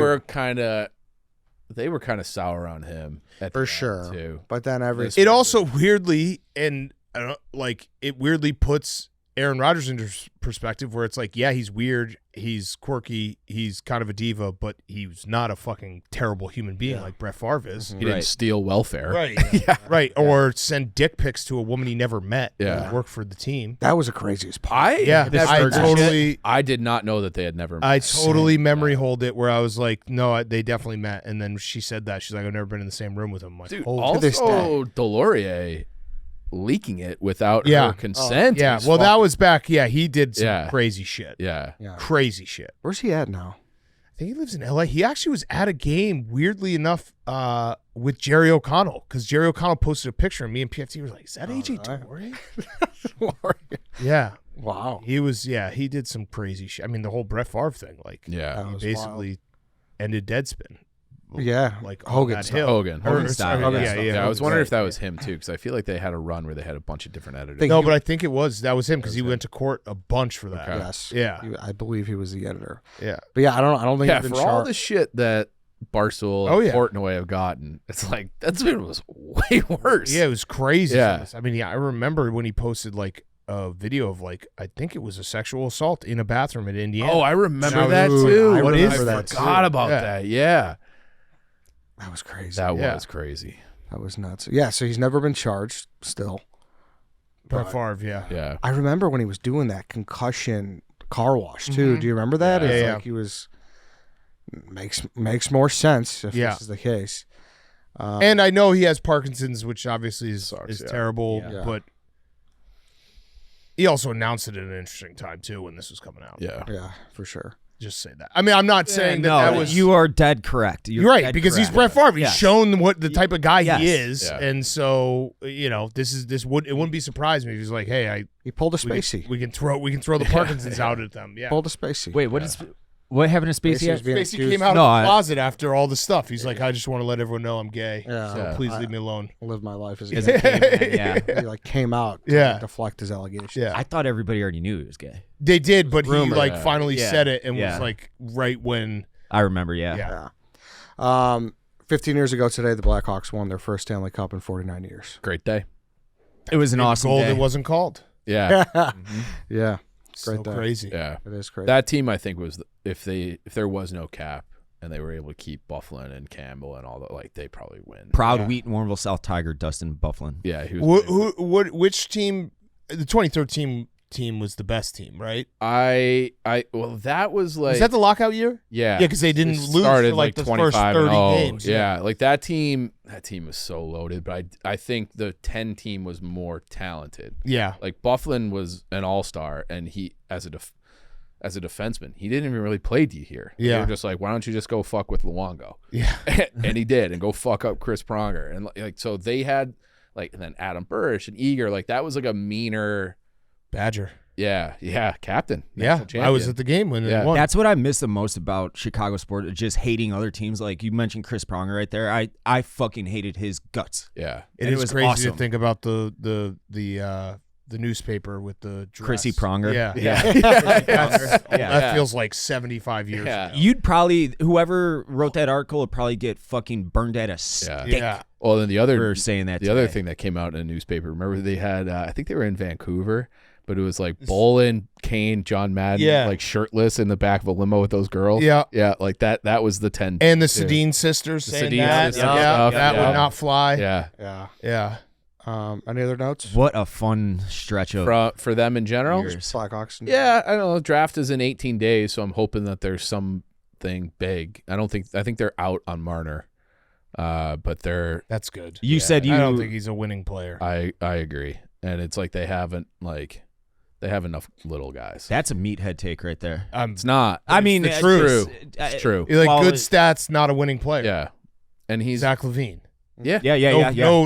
They were kind of sour on him at For the end, sure. too. But then It also weirdly it weirdly puts Aaron Rodgers into perspective, where it's like, yeah, he's weird, he's quirky, he's kind of a diva, but he's not a fucking terrible human being like Brett Favre is. He didn't steal welfare. Right. Right. Or send dick pics to a woman he never met Yeah. who worked for the team. that was the craziest part. I did not know that they had never. I totally memory hold it, where I was like, no, they definitely met. And then she said that. She's like, I've never been in the same room with him. I'm like, Dude, holy this also Delorier leaking it without Yeah. her consent. yeah. is Well, that fucking- was back. Yeah, he did some Yeah. crazy shit. Yeah. Crazy shit. Where's he at now? I think he lives in LA. He actually was at a game, weirdly enough, with Jerry O'Connell, because Jerry O'Connell posted a picture, and me and PFT were like, "Is that AJ Delorier?" Yeah, Wow. he was. Yeah, he did some crazy shit. I mean, the whole Brett Favre thing, like, Yeah. That he was basically ended Deadspin. Yeah. Like Hogan that style. hill. Hogan. Hogan Or- style, sorry, yeah. Yeah, I was Hogan wondering if style. that was him too, because I feel like they had a run where they had a bunch of different editors. Think- No, but I think that was him, because he went to court a bunch for that. Okay. Yes. Yeah. I believe he was the editor. Yeah. But yeah, I don't think Yeah, he's for been all charged. the shit that Barstool Oh, and yeah. Portnoy have gotten, it's like that's been was way worse. Yeah, it was crazy. Yeah. I mean, I remember when he posted like a video of like, I think it was a sexual assault in a bathroom at Indiana. Oh, I remember Now, that dude, too. I What is remember I that forgot too. about Yeah. that. Yeah, That was crazy. that Yeah. was crazy. That was nuts. Yeah, so he's never been charged still. Brett Favre, yeah. Yeah. I remember when he was doing that concussion car wash too. Do you remember that? Yeah, It's yeah. like he was makes more sense if Yeah. this is the case. And I know he has Parkinson's, which obviously is terrible, Yeah. but he also announced it at an interesting time, too, when this was coming out. Yeah, for sure. Just say that. I mean, I'm not saying that was... You are dead correct. You're right, dead because correct. he's Brett Favre. He's Yes. shown what the type of guy Yes. he is, Yeah. and so it wouldn't be surprising me if he's like, hey, He pulled a Spacey. we can throw the Parkinson's out at them. Yeah. Pulled a Spacey. Wait, what happened to Spacey? Spacey was being Spacey accused- came out No, of I- the closet after all the stuff. He's like, I just want to let everyone know I'm gay. Yeah. So please leave me alone. Live my life as a As a gay. gay man, yeah. He like came out to Yeah. like, deflect his allegations. Yeah. I thought everybody already knew he was gay. They did, but he Rumor. finally Yeah. said it and Yeah. was like right when I remember, yeah. Yeah. 15 years ago today, the Blackhawks won their first Stanley Cup in 49 years. Great day. It was an awesome gold day. it wasn't called. Yeah. Yeah. So Great day. crazy. Yeah. It is crazy. That team, I think, was if there was no cap and they were able to keep Bufflin and Campbell and all that, like they probably win. Proud Wheaton Warrenville South Tiger Dustin Bufflin. Yeah, he was. Which team? The 2013 team was the best team, right? Well, that was like Was that the lockout year? yeah, Yeah, because they didn't lose started for like the first 25 30 and 0. games. Yeah, like that team was so loaded, but I think the 10 team was more talented. Yeah. Like Bufflin was an all-star, and he as a defenseman, he didn't even really play D here. Yeah. They were just like, why don't you just go fuck with Luongo? Yeah. And he did, and go fuck up Chris Pronger, and like so they had like, and then Adam Burrish and Eager, like that was like a meaner. Badger. Yeah, captain. Yeah. national I was champion. at the game when they Yeah. won. That's what I miss the most about Chicago sports, just hating other teams. Like you mentioned Chris Pronger right there. I fucking hated his guts. Yeah. It And is was crazy awesome. to think about the newspaper with the dress. Chrissy Pronger. Yeah. Yeah. That feels like 75 years Yeah. ago. You'd probably, whoever wrote that article would probably get fucking burned at a stake Yeah. Well, then the other for saying that. the other today. thing that came out in a newspaper. Remember they had I think they were in Vancouver, but it was like Bolin, Kane, John Madden, Yeah. like shirtless in the back of a limo with those girls. Yeah. Yeah, like that. That was the 10. And the Sedin sisters The saying Sedin that. sisters Yeah, stuff, that yeah. would not fly. Yeah. Yeah. Yeah. Any other notes? What a fun stretch of For them in general. years. Blackhawks. Yeah, I don't know. Draft is in 18 days, so I'm hoping that there's something big. I think they're out on Marner. But they're That's good. You said you. I don't think he's a winning player. I agree. And it's like they have enough little guys. That's a meathead take right there. It's not. I mean, the it's truth. It's true. You're like well, good stats, not a winning player. Yeah. And he's Zach Levine. yeah.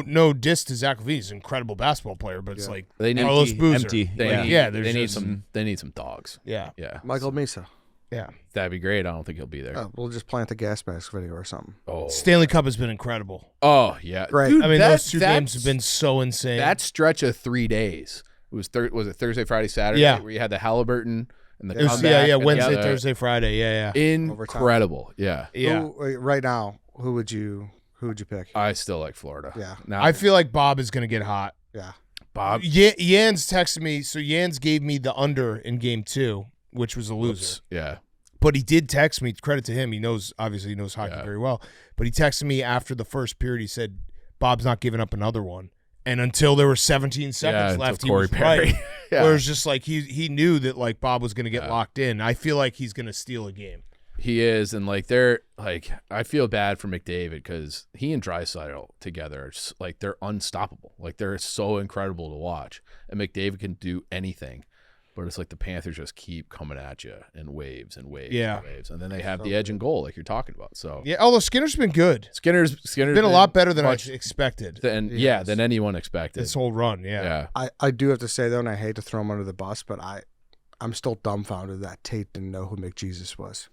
No diss to Zach Levine. He's an incredible basketball player, but it's like They need Carlos Boozer. empty. They Yeah. need, Yeah, they there's need just- some dogs. Yeah. Yeah. Michael Mesa. Yeah. That'd be great. I don't think he'll be there. We'll just plant the gas mask video or something. Oh. Stanley Cup has been incredible. Oh, yeah. Great. Dude, I mean, that- those two games that's- have been so insane. that stretch of 3 days. It was was it Thursday, Friday, Saturday? Yeah. Where you had the Halliburton and the It was, comeback and Wednesday, the- Thursday, Friday. Yeah. Incredible. Yeah. Yeah. Right now, who would you pick? I still like Florida. Yeah. Now, I feel like Bob is going to get hot. Yeah. Bob. Jans texted me. So Jans gave me the under in game 2, which was a loser. Oops. Yeah. But he did text me. Credit to him. He knows hockey Yeah. very well. But he texted me after the first period. He said, Bob's not giving up another one. And until there were 17 seconds until left, he Corey was Perry. right. Yeah. Where it's just like he knew that like Bob was going to get Yeah. locked in. I feel like he's going to steal a game. He is, and like I feel bad for McDavid because he and Draisaitl together are just, like they're unstoppable. Like they're so incredible to watch, and McDavid can do anything. But it's like the Panthers just keep coming at you in waves and waves Yeah. and waves, and then they have the edge and goal like you're talking about. So Yeah, although Skinner's been good. Skinner's Been a lot better than I much expected than Yes. than anyone expected. this whole run. Yeah. I do have to say though, and I hate to throw him under the bus, but I'm still dumbfounded that Tate didn't know who McJesus was.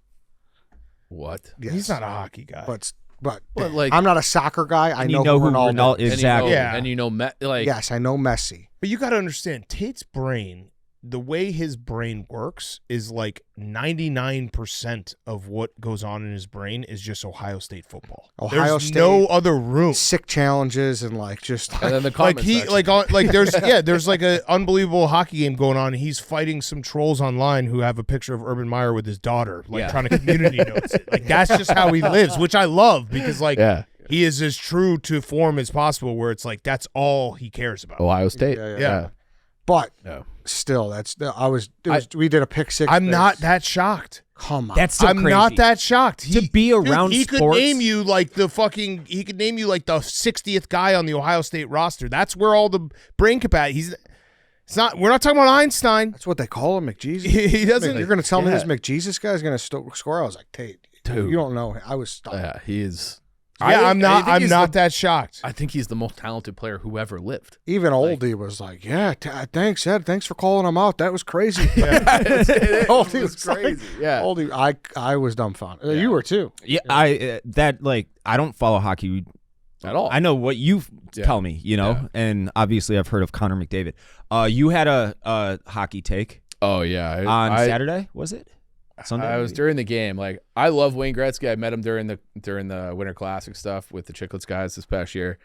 What? Yes. He's not a hockey guy. But like I'm not a soccer guy. I And know, you know who Ronaldo. Ronaldo and exactly. You know, Yeah. and you know, like Yes, I know Messi. But you got to understand, Tate's brain, the way his brain works is like 99% of what goes on in his brain is just Ohio State football. Ohio There's State, no other room. Sick challenges and like just and then the Like comment he section. like there's like an unbelievable hockey game going on. And he's fighting some trolls online who have a picture of Urban Meyer with his daughter, like Yeah. trying to community notes it. Like that's just how he lives, which I love because like yeah, he is as true to form as possible. Where it's like that's all he cares about. Ohio State. Yeah. But Yeah. still, we did a pick six. I'm there. not that shocked. Come on. That's so I'm crazy. not that shocked. To be around he could sports- name you like the 60th guy on the Ohio State roster. That's where all the brain capacity. We're not talking about Einstein. That's what they call him, McJesus. He doesn't. You're going to tell me yeah. this McJesus guy is going to score? I was like, Tate, Dude. you don't know. I was stunned. Yeah, he is. Yeah, I'm not. I'm he's not that shocked. I think he's the most talented player who ever lived. Even Oldie was like, yeah, thanks, Ed. Thanks for calling him out. That was crazy. Oldie was crazy. Like, Yeah. Oldie, I was dumbfounded. You were too. Yeah, I don't follow hockey At all. I know what you Yeah. tell me, and obviously I've heard of Connor McDavid. You had a hockey take Oh yeah. on Saturday, was it? Sunday? I was during the game. Like, I love Wayne Gretzky. I met him during the Winter Classic stuff with the Chicklets guys this past year.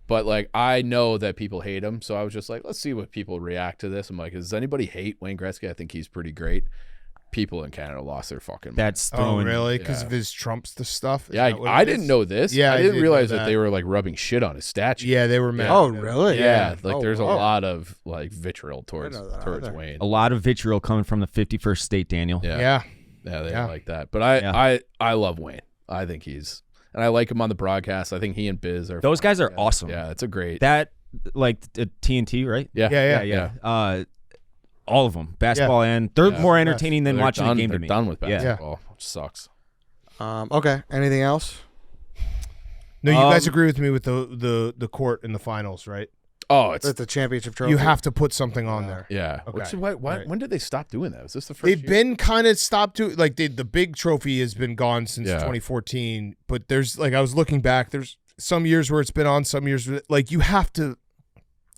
But like, I know that people hate him, so I was just like, let's see what people react to this. I'm like, does anybody hate Wayne Gretzky? I think he's pretty great. People in Canada lost their fucking mind. That's Oh, throwing. really? Because Yeah. of his Trump's the stuff? Is Yeah, that what I it didn't is? know this. Yeah, I I didn't did realize know that that. they were like rubbing shit on his statue. Yeah, they were mad. Oh, really? Yeah, like Oh, there's a wow. lot of like vitriol towards know that towards either. Wayne. A lot of vitriol coming from the 51st state, Daniel. Yeah, Yeah. yeah, they Yeah. like that. But I love Wayne. I think he's, and I like him on the broadcast. I think he and Biz are. Those fun guys are together. awesome. Yeah, it's a great. That, like, TNT, right? Yeah, Yeah. All of them, basketball, and they're Yeah. more entertaining than They're watching done, a game they're to me. done with Yeah. basketball, which sucks. Okay. Anything else? No, you guys agree with me with the court in the finals, right? Oh, it's With the championship trophy? You have to put something on there. yeah. Okay. Why, Right. When did they stop doing that? Was this the first? They've year? been kind of stopped to like the big trophy has been gone since Yeah. 2014. But there's like I was looking back. There's some years where it's been on, some years like you have to.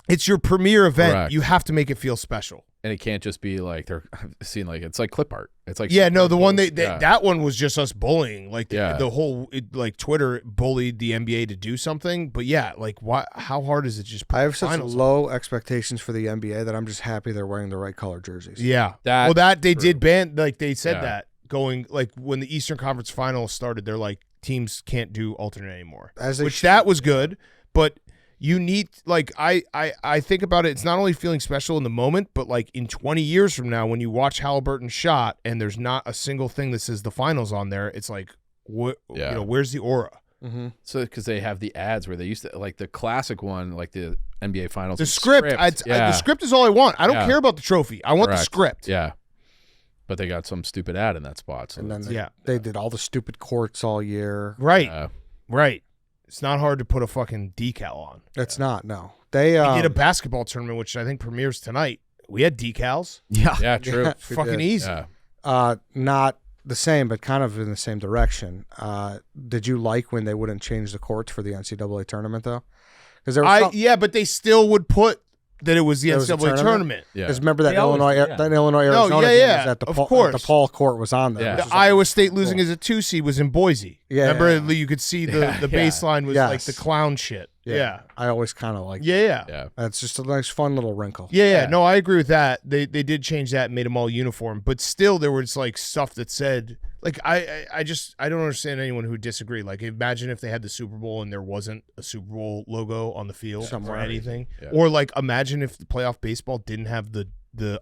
It's your premier event. Correct. You have to make it feel special. and it can't just be like they're I've seen like it's like clip art. It's like Yeah, no, the one yeah. that one was just us bullying. Like Yeah. the whole like Twitter bullied the NBA to do something. But yeah, like why? How hard is it just? Put I have the such finals on? low expectations for the NBA that I'm just happy they're wearing the right color jerseys. Yeah. That- well, that they true. did ban. Like they said Yeah. that going like when the Eastern Conference Finals started, they're like teams can't do alternate anymore. As they Which should. that was good, but you need like I think about it. It's not only feeling special in the moment, but like in 20 years from now, when you watch Halliburton shot and there's not a single thing that says the finals on there, it's like what Yeah. where's the aura? Mm-hmm. So because they have the ads where they used to like the classic one, like the NBA Finals. The script, the script is all I want. I don't Yeah. care about the trophy. I want the Correct. script. Yeah, but they got some stupid ad in that spot. So And then that's- they did all the stupid courts all year. Right, uh, right. It's not hard to put a fucking decal on. It's not, no. They We did a basketball tournament, which I think premieres tonight. We had decals. Yeah. yeah, true. Yeah. Fucking did. easy. Yeah. not the same, but kind of in the same direction. Did you like when they wouldn't change the courts for the NCAA tournament, though? Because there was Yeah, but they still would put that it was the There was a NCAA tournament. Yeah. Because remember that They always Illinois, do, yeah. that Illinois No, Arizona yeah, game yeah, was at the of Paul, course. the Paul court was on there. Yeah. which The is Iowa State losing cool. as a 2 seed was in Boise. Yeah, Remember, yeah. you could see the Yeah, baseline was Yes. like the clown shit. Yeah. I always kind of like. Yeah. Yeah. It's just a nice, fun little wrinkle. Yeah. No, I agree with that. They did change that and made them all uniform, but still there was like stuff that said like I don't understand anyone who disagreed. Like imagine if they had the Super Bowl and there wasn't a Super Bowl logo on the field Somewhere. or anything. Yeah. Or like imagine if the playoff baseball didn't have the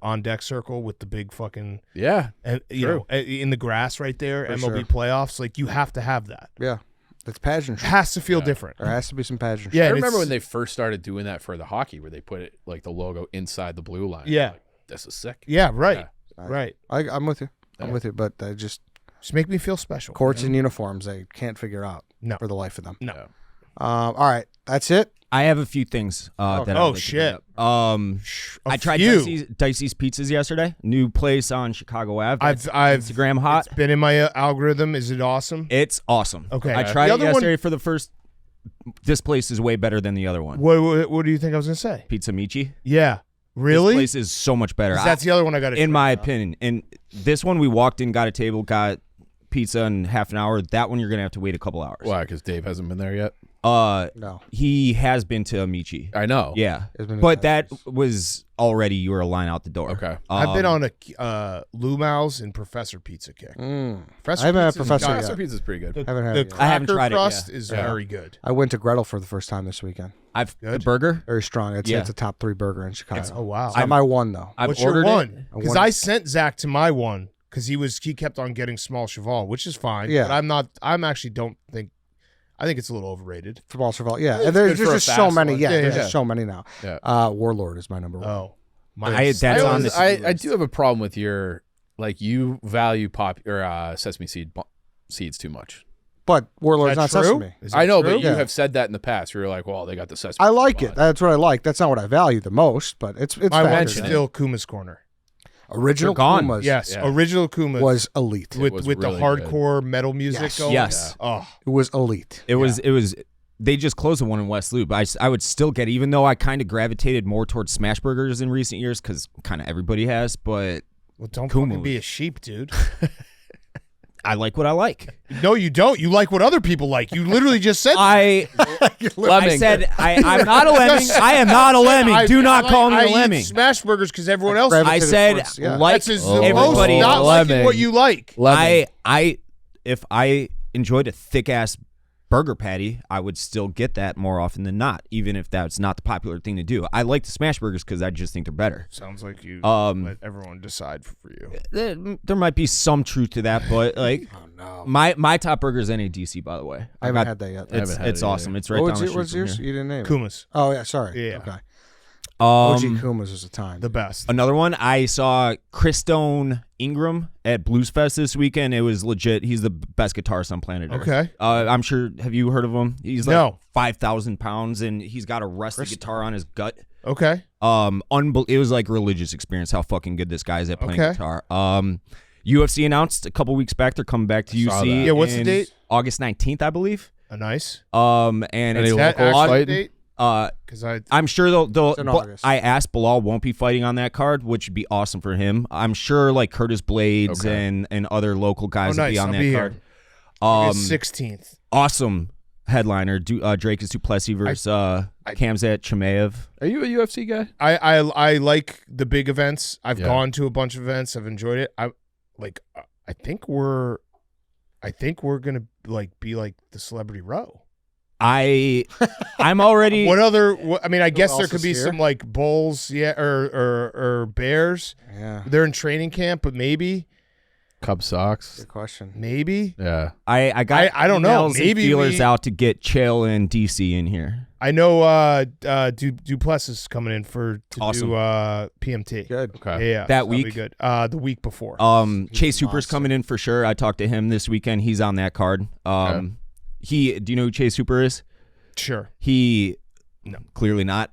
on deck circle with the big fucking Yeah. you True. know in the grass right there, For MLB sure. playoffs. Like you have to have that. Yeah. It's It pageantry. has to feel different. There has to be some pageantry. Yeah, I and remember it's- when they first started doing that for the hockey, where they put it like the logo inside the blue line. Yeah. Like, this is sick. Yeah, right. Yeah. Right. I'm with you. I'm Yeah. with you. But they just Just make me feel special. courts and uniforms, they can't figure out No. for the life of them. No. Yeah. All right. That's it. I have a few things that Oh, I'd like to shit. bring up. I tried few. Dicey's Pizzas yesterday. New place on Chicago Ave. I've Instagram hot. It's been in my algorithm. Is it awesome? It's awesome. Okay. I tried The it other one- yesterday for the first. This place is way better than the other one. What do you think I was gonna say? Pizza Michi. Yeah. Really? This place is so much better. 'Cause that's the other one I got to in my opinion. And this one, we walked in, got a table, got pizza in half an hour. That one, you're gonna have to wait a couple hours. Why? Because Dave hasn't been there yet. No. He has been to Amici. I know. Yeah, It's been but that intense. was already you were a line out the door. Okay. I've been on a Lumau's and Professor Pizza kick. Professor I haven't had Pizza's Professor got- yet. Pizza Pizza's pretty good. Haven't had The it yet. I haven't cracker tried it, crust yeah. is Yeah. very good. I went to Gretel for the first time this weekend. The Good. burger. Very strong. It's Yeah. a top 3 burger in Chicago. Oh wow. It's not my one though. I've What's ordered your it. one? Because won- I sent Zach to my one because he kept on getting small Cheval, which is fine. Yeah. But I think it's a little overrated. Football Cheval. Yeah, It's and there's good for a just so fast many. one. Yeah, Yeah, there's yeah. just so many now. Yeah. Warlord is my number one. Oh, I do have a problem with your you value sesame seeds too much. But Warlord's not Is that true? sesame. Is that I know, true? but you Yeah. have said that in the past. Where you're like, well, they got the sesame. I like seed it. That's what I like. That's not what I value the most, but it's My one's mentioned. still Kuma's Corner. Original They're gone. Kuma's Yes, Yeah. original Kuma's was elite. with was the really hardcore metal music Yes. going. Yes. Oh, It was elite. It was. They just closed the one in West Loop. I would still get it, even though I kind of gravitated more towards smash burgers in recent years because kind of everybody has. But well, don't Kuma's. fucking be a sheep, dude. I like what I like. No, you don't. You like what other people like. You literally just said. I Lemming. said I'm not a lemming. I am not a lemming. Do not call me I a lemming. eat smash burgers because everyone else. Gravitated I said towards- yeah. like That's the everybody. most not liking Lemming. what you like. Lemming. If I enjoyed a thick ass burger patty, I would still get that more often than not, even if that's not the popular thing to do. I like the smash burgers because I just think they're better. Sounds like you Um, let everyone decide for you. There might be some truth to that, but like Oh no, my top burger is NADC, by the way. I haven't had that yet. It's haven't had it awesome. It's right What down was the what's street yours? from You didn't name it. Kuma's, Oh yeah, sorry. Yeah. Okay. here. OG Kuma's was a time. the best. Another one, I saw Christone Ingram at Blues Fest this weekend. It was legit. He's the best guitarist on planet Earth. Okay. I'm sure. Have you heard of him? He's like No. 5,000 pounds, and he's got a rusty guitar on his gut. Okay. It was like a religious experience how fucking good this guy is at playing Okay. guitar. UFC announced a couple weeks back they're coming back to saw UC. that. Yeah, what's the in date? August 19th, I believe. Nice. And Any it's That local actual fighting? date? uh Because I I'm sure they'll in but August. I asked Bilal won't be fighting on that card, which would be awesome for him. I'm sure like Curtis Blades Okay. and other local guys will nice. be on I'll that be card. here. Um, 16th. awesome headliner. Drake is Duplessis versus Khamzat Chimaev. Are you a UFC guy? I like the big events. I've Yeah. gone to a bunch of events. I've enjoyed it. I think we're gonna be like the Celebrity Row. I'm already What other? I mean, I guess there else could is be here? some like bulls, yeah, or bears. Yeah. They're in training camp, but maybe. Cub Sox. Good question. Maybe. Yeah. I got I don't know. emails and Maybe feelers we- out to get Chael and DC in here. I know Duplessis is coming in to Awesome. do PMT. Good. Okay. Yeah, That that'll be week? good. The week before. Chase a Hooper's monster. coming in for sure. I talked to him this weekend. He's on that card. Do you know who Chase Hooper is? Sure. No, clearly not.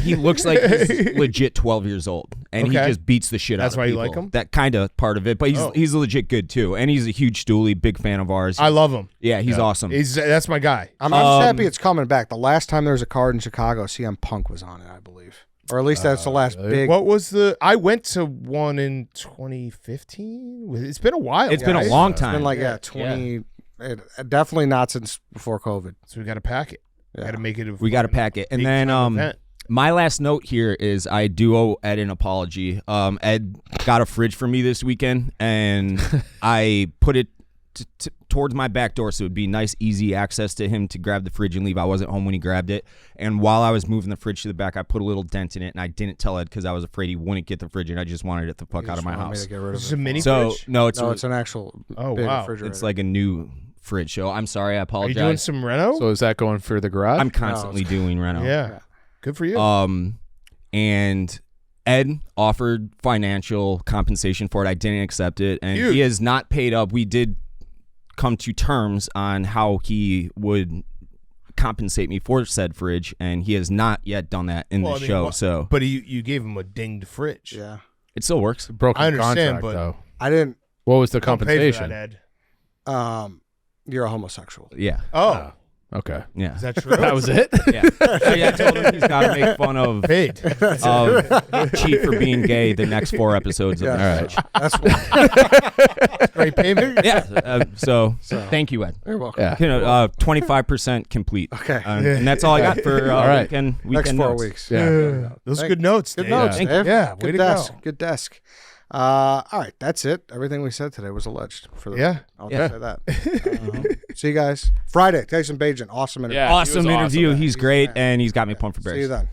He looks like he's legit 12 years old, and he Okay. just beats the shit That's out of why you people. like him? That kind of part of it, but Oh. he's legit good too, and he's a huge stoolie, big fan of ours. I love him. Yeah, he's awesome. That's my guy. I'm just happy it's coming back. The last time there was a card in Chicago, CM Punk was on it, I believe. Or at least that's the last really? big. What was I went to one in 2015. It's been a while. It's been a guys. long It's time. been like 20. Definitely not since before COVID. So we got to pack it. Yeah. Got to make it. We got to pack it, and big then time event. my last note here is I do owe Ed an apology. Ed got a fridge for me this weekend, and I put it towards my back door so it would be nice, easy access to him to grab the fridge and leave. I wasn't home when he grabbed it, and while I was moving the fridge to the back, I put a little dent in it, and I didn't tell Ed because I was afraid he wouldn't get the fridge, and I just wanted it the fuck out of my Just wanted me house. to get rid of Is this it. a mini So fridge? no, it's No, it's an actual Oh, big wow. refrigerator. it's like a new fridge. So I'm sorry, I Are you apologize. doing some reno? So is that going for the garage? I'm constantly doing reno. yeah. Good for you. And Ed offered financial compensation for it. I didn't accept it, and Huge. he has not paid up. We did come to terms on how he would compensate me for said fridge, and he has not yet done that in Well, the I mean, show. what- So but you gave him a dinged fridge. Yeah. it still works. Broken I understand, contract, but- though. I didn't. What was the Don't pay for compensation? that, Ed. You're a homosexual. Yeah, Oh, Okay. yeah, is that true? That was it? yeah. So yeah, I told him he's got to make fun of paid. Chief for being gay the next 4 episodes of Yeah. the All right. That's what. Great payment. yeah. So thank you, Ed. You're welcome. Yeah. 25% complete. Okay. And that's all I got for All right. weekend Next 4 notes. weeks. Yeah. Those are good notes. Good Dave. notes, Thank Dave. Yeah, way Good to desk. go. Good desk. All right, that's it. Everything we said today was alleged. For the Yeah. I'll Yeah. just say that. See you guys Friday. Tyson Bajan, awesome interview. Yeah. he was Awesome interview. awesome. He's great, and he's got me pumped for Bears. See you then.